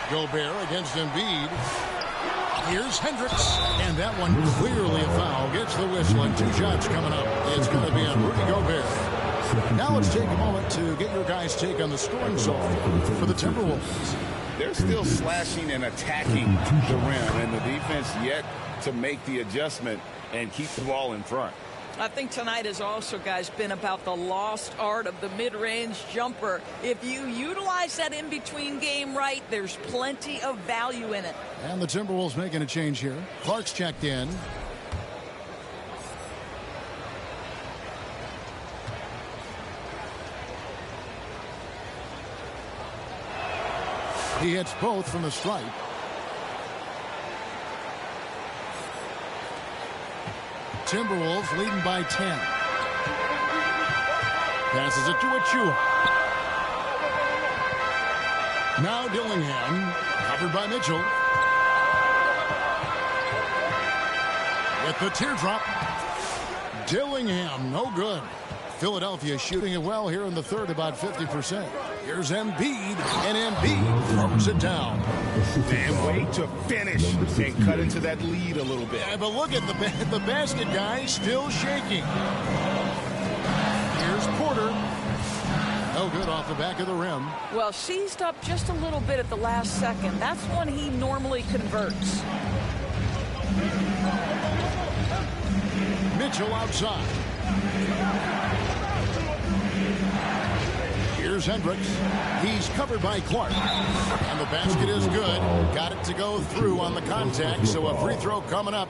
Gobert against Embiid. Here's Hendricks. And that one clearly a foul. Gets the whistle and 2 shots coming up. It's going to be on Rudy Gobert. Now let's take a moment to get your guys' take on the scoring so far for the Timberwolves. They're still slashing and attacking the rim, and the defense yet to make the adjustment and keep the ball in front. I think tonight has also, guys, been about the lost art of the mid-range jumper. If you utilize that in-between game right, there's plenty of value in it. And the Timberwolves making a change here. Clark's checked in. He hits both from the stripe. Timberwolves leading by 10. Passes it to Achua. Now Dillingham, covered by Mitchell. With the teardrop. Dillingham, no good. Philadelphia shooting it well here in the third, about 50%. Here's Embiid, and Embiid throws it down. And way to finish and cut into that lead a little bit. Yeah, but look at the basket guy still shaking. Here's Porter. No good off the back of the rim. Well, seized up just a little bit at the last second. That's when he normally converts. Mitchell outside. Here's Hendricks. He's covered by Clark. And the basket is good. Got it to go through on the contact, so a free throw coming up.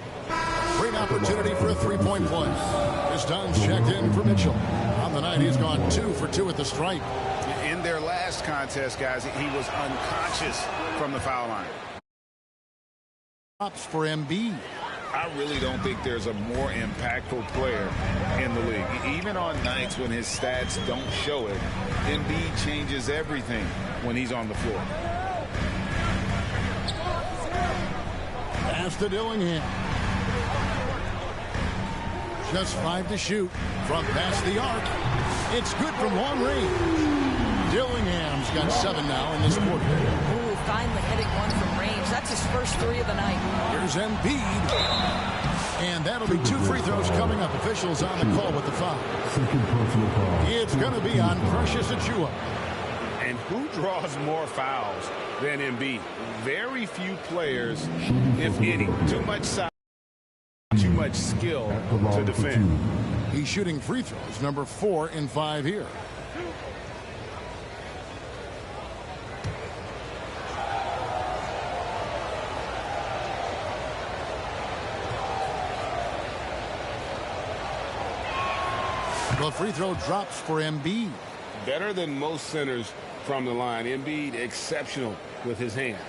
Great opportunity for a three-point play. This time's checked in for Mitchell. On the night, he's gone 2 for 2 at the stripe. In their last contest, guys, he was unconscious from the foul line. Props for Embiid. I really don't think there's a more impactful player in the league. Even on nights when his stats don't show it, Embiid changes everything when he's on the floor. Pass to Dillingham. Just 5 to shoot from past the arc. It's good from long range. Dillingham's got 7 now in this quarter. Ooh, finally hitting one from range. That's his first 3 of the night. Here's Embiid. And that'll be 2 free throws coming up. Officials on the call with the foul. It's going to be on Precious Achiuwa. And who draws more fouls than Embiid? Very few players, if any. Too much size, too much skill to defend. He's shooting free throws, number 4 in 5 here. The free throw drops for Embiid. Better than most centers from the line. Embiid exceptional with his hands.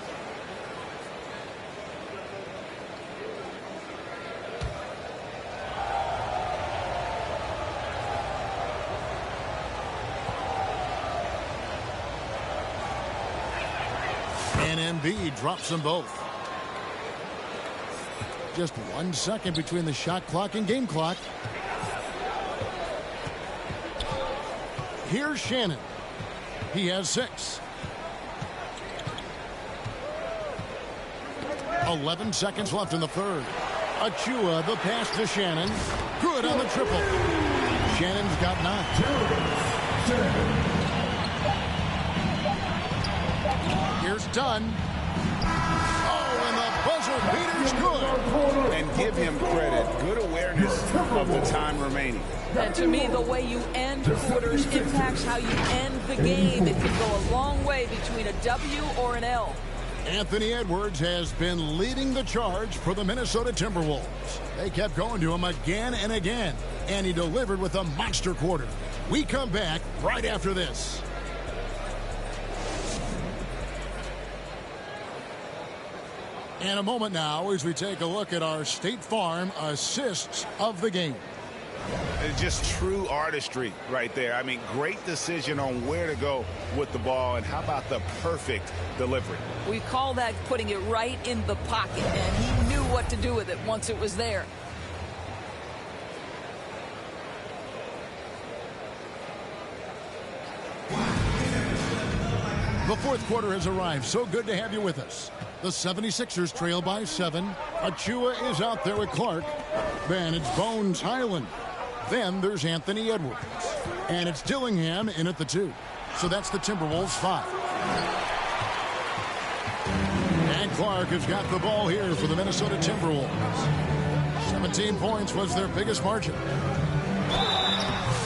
And Embiid drops them both. Just 1 second between the shot clock and game clock. Here's Shannon. He has 6. 11 seconds left in the third. Achiuwa, the pass to Shannon. Good on the triple. Shannon's got 9. Here's Dunn. Oh, and the buzzer beater's good. And give him credit. Good awareness of the time remaining. And to me, the way you end quarters impacts how you end the game. It can go a long way between a W or an L. Anthony Edwards has been leading the charge for the Minnesota Timberwolves. They kept going to him again and again, and he delivered with a monster quarter. We come back right after this. In a moment now as we take a look at our State Farm assists of the game. It's just true artistry right there. I mean, great decision on where to go with the ball, and how about the perfect delivery? We call that putting it right in the pocket, and he knew what to do with it once it was there. The fourth quarter has arrived. So good to have you with us. The 76ers trail by 7. Achiuwa is out there with Clark. Then it's Bones Highland. Then there's Anthony Edwards. And it's Dillingham in at the 2. So that's the Timberwolves 5. And Clark has got the ball here for the Minnesota Timberwolves. 17 points was their biggest margin.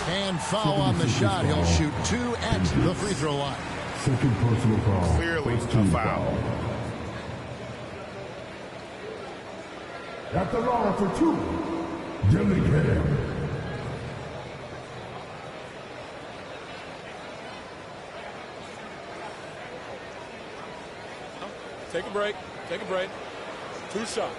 And foul on the shot. He'll shoot 2 at the free throw line. Second personal foul. Clearly a foul. At the line for 2, Dillingham. Take a break. Take a break. 2 shots.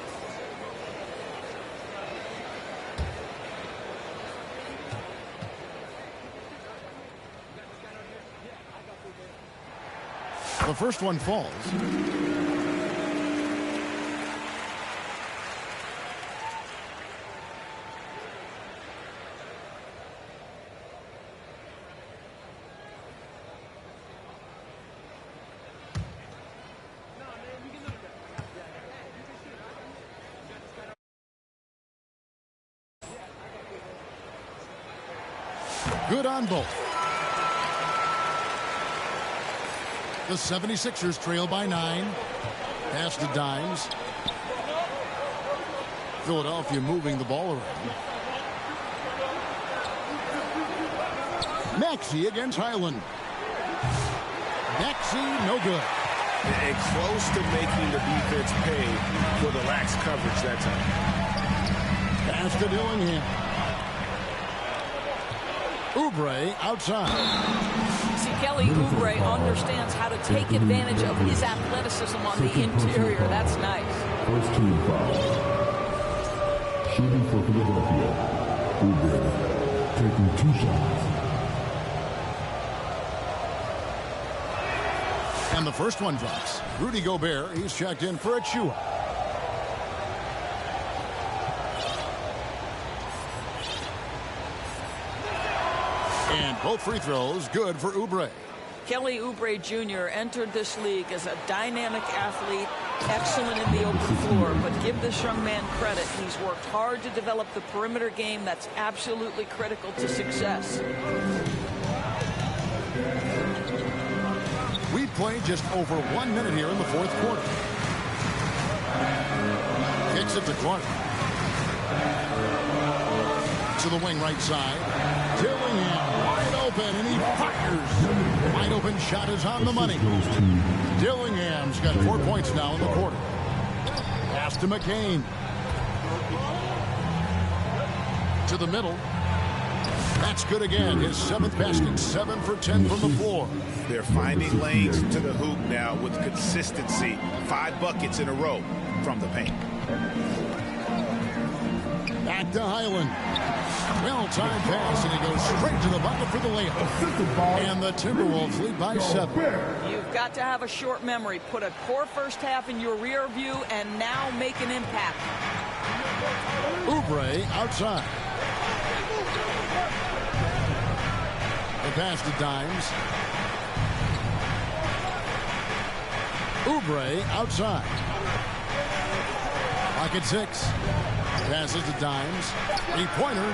The first one falls. Good on both. The 76ers trail by 9. Pass to Dimes. Philadelphia moving the ball around. Maxey against Highland. Maxey, no good. And close to making the defense pay for the lax coverage that time. Pass to Dillingham. Oubre outside. See, Kelly Oubre understands how to take advantage of his athleticism on the interior. That's nice. First team foul. Shooting for Philadelphia, Oubre taking 2 shots. And the first one drops. Rudy Gobert, he's checked in for Achiuwa. And both free throws good for Oubre. Kelly Oubre Jr. entered this league as a dynamic athlete, excellent in the open floor, but give this young man credit. He's worked hard to develop the perimeter game that's absolutely critical to success. We played just over 1 minute here in the fourth quarter. Kicks it to Clark. To the wing right side. Dillingham wide open, and he fires. Wide open shot is on the money. Dillingham's got 4 points now in the quarter. Pass to McCain. To the middle. That's good again. His 7th basket, 7 for 10 from the floor. They're finding lanes to the hoop now with consistency. 5 buckets in a row from the paint. Back to Highland. Well-timed pass, and he goes straight to the bucket for the layup. And the Timberwolves lead by 7. You've got to have a short memory. Put a core first half in your rear view and now make an impact. Oubre outside. The pass to Dimes. Oubre outside. Pocket 6. Passes to Dimes. 3-pointer.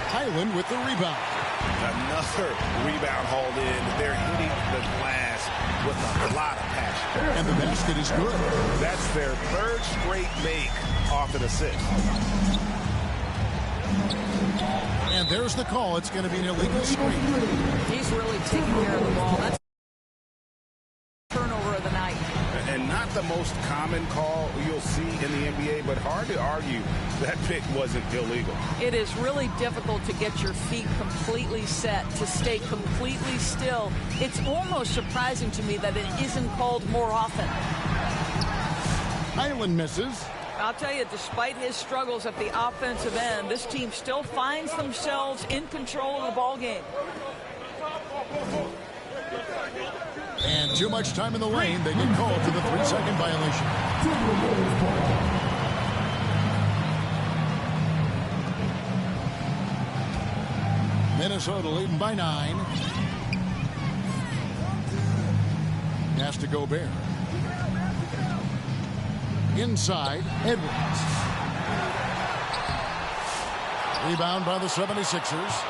Highland with the rebound. Another rebound hauled in. They're hitting the glass with a lot of passion. And the basket is good. That's their 3rd straight make off an assist. And there's the call. It's going to be an illegal screen. He's really taking care of the ball. That's turnover of the night. And not the most common call you'll see in the NBA, but hard to argue that pick wasn't illegal. It is really difficult to get your feet completely set, to stay completely still. It's almost surprising to me that it isn't called more often. Highland misses. I'll tell you, despite his struggles at the offensive end, this team still finds themselves in control of the ball game. And too much time in the lane. They get called for the 3-second violation. Minnesota leading by 9. Pass to Gobert. Inside, Edwards. Rebound by the 76ers.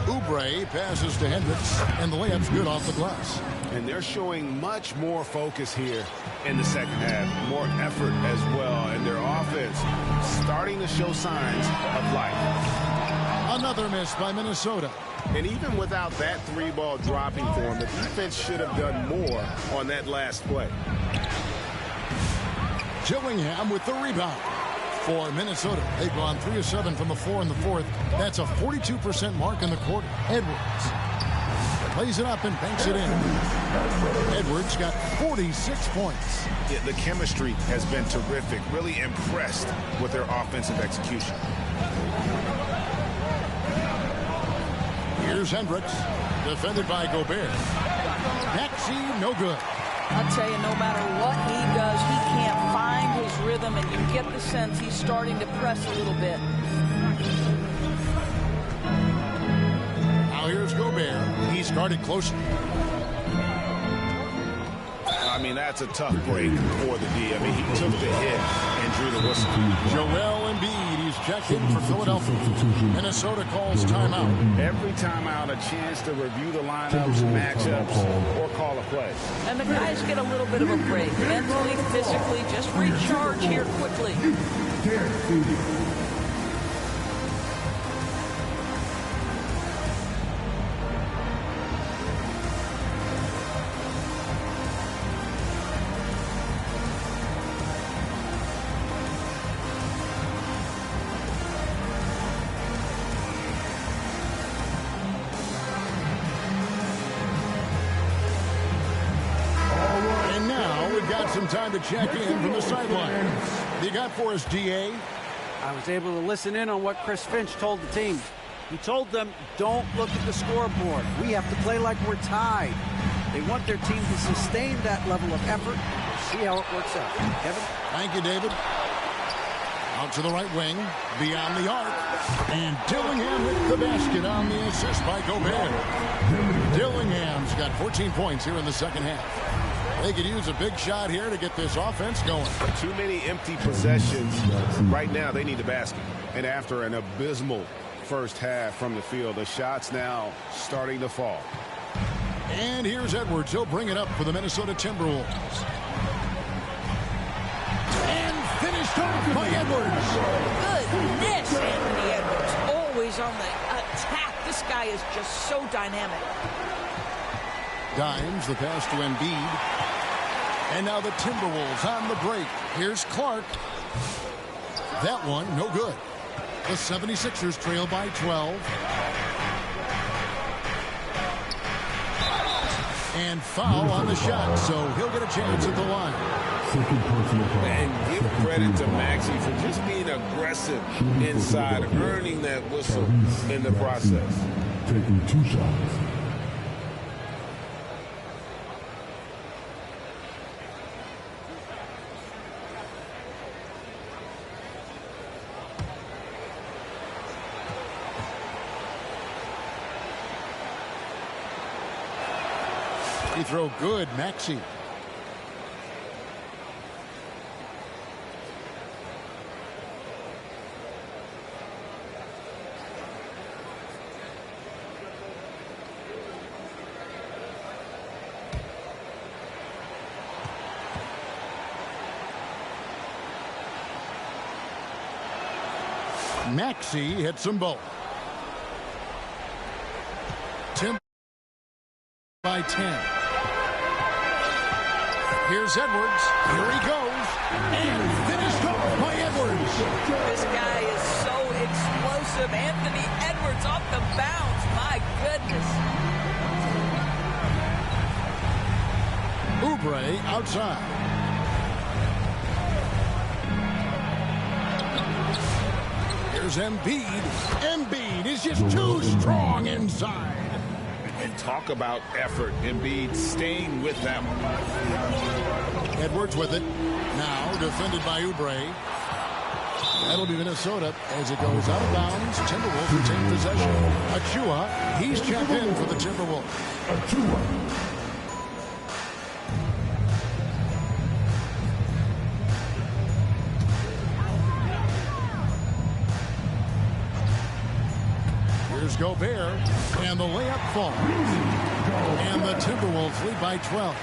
Oubre passes to Hendricks, and the layup's good off the glass. And they're showing much more focus here in the second half. More effort as well, and their offense starting to show signs of life. Another miss by Minnesota. And even without that 3-ball dropping for him, the defense should have done more on that last play. Dillingham with the rebound for Minnesota. They've gone 3 of 7 from the floor in the fourth. That's a 42% mark in the quarter. Edwards plays it up and banks it in. Edwards got 46 points. Yeah, the chemistry has been terrific. Really impressed with their offensive execution. Here's Hendricks, defended by Gobert. Maxey, no good. I'll tell you, no matter what he does, he can't find his rhythm, and you get the sense he's starting to press a little bit. Now here's Gobert. He's guarded closely. I mean, that's a tough break for the D. I mean, he took the hit and drew the whistle. Joel Embiid, he's checked in for Philadelphia. Minnesota calls timeout. Every timeout, a chance to review the lineups, matchups, or call a play. And the guys get a little bit of a break. Mentally, physically, just recharge here quickly. some time to check in from the sideline. What you got for us, DA? I was able to listen in on what Chris Finch told the team. He told them, don't look at the scoreboard. We have to play like we're tied. They want their team to sustain that level of effort. See how it works out. Kevin? Thank you, David. Out to the right wing, beyond the arc. And Dillingham hit the basket on the assist by Gobert. Dillingham's got 14 points here in the second half. They could use a big shot here to get this offense going. Too many empty possessions. Right now, they need the basket. And after an abysmal first half from the field, the shots now starting to fall. And here's Edwards. He'll bring it up for the Minnesota Timberwolves. And finished off by Edwards. Goodness, Anthony Edwards. Always on the attack. This guy is just so dynamic. Dimes, the pass to Embiid. And now the Timberwolves on the break. Here's Clark. That one, no good. The 76ers trail by 12. And foul on the shot, so he'll get a chance at the line. And give credit to Maxey for just being aggressive inside, earning that whistle in the process. Taking 2 shots. He throw good, Maxey. Maxey hits them both. Tim by 10. Here's Edwards. Here he goes. And finished off by Edwards. This guy is so explosive. Anthony Edwards off the bounce. My goodness. Oubre outside. Here's Embiid. Embiid is just too strong inside. And talk about effort. Embiid staying with them. Edwards with it. Now defended by Oubre. That'll be Minnesota as it goes out of bounds. Timberwolves retain possession. Achua, he's checked in for the Timberwolves. Achua. Here's Gobert, and the layup falls. And the Timberwolves lead by 12.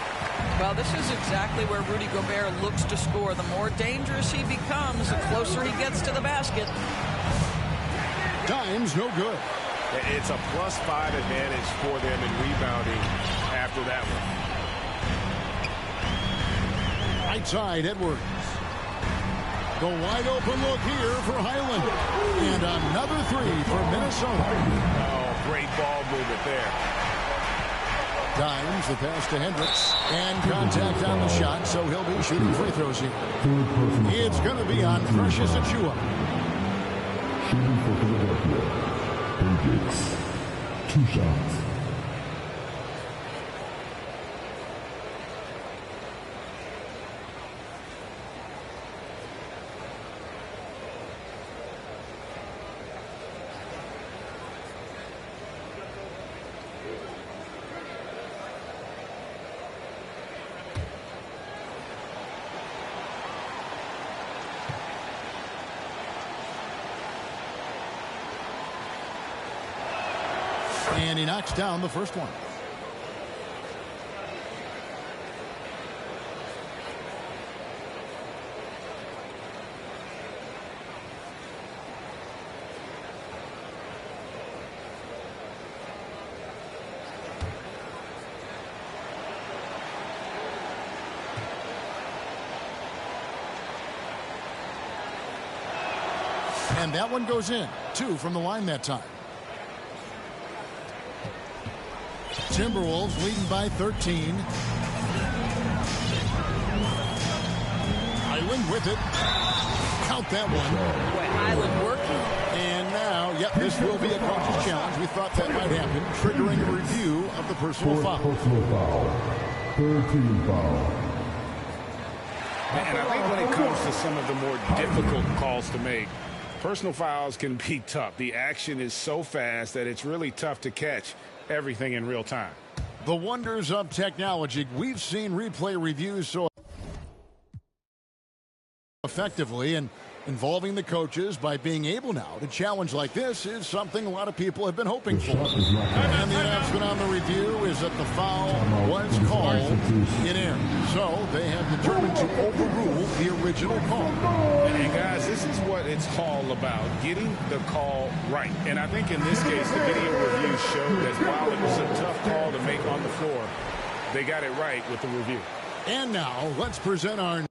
Well, this is exactly where Rudy Gobert looks to score. The more dangerous he becomes, the closer he gets to the basket. Dimes, no good. It's a +5 advantage for them in rebounding after that one. Right side, Edwards. The wide open look here for Highland. And another 3 for Minnesota. Oh, great ball movement there. Dimes, the pass to Hendricks. And contact on the shot, so he'll be shooting free throws here. It's going to be on Precious Achua. Shooting for Philadelphia. Hendricks. 2 shots. And he knocks down the first one. And that one goes in. 2 from the line that time. Timberwolves leading by 13. with it. Count that one. Boy, Highland working. And now, yep, this will be a coach's challenge. We thought that might happen, triggering a review of the personal foul. Personal foul. Third team foul. And I think when it comes to some of the more difficult calls to make, personal fouls can be tough. The action is so fast that it's really tough to catch everything in real time. The wonders of technology. We've seen replay reviews so effectively, and involving the coaches by being able now to challenge like this is something a lot of people have been hoping for. And the announcement on the review is that the foul was called in air. So they have determined to overrule the original call. And guys, this is what it's all about, getting the call right. And I think in this case, the video review showed that while it was a tough call to make on the floor, they got it right with the review. And now let's present our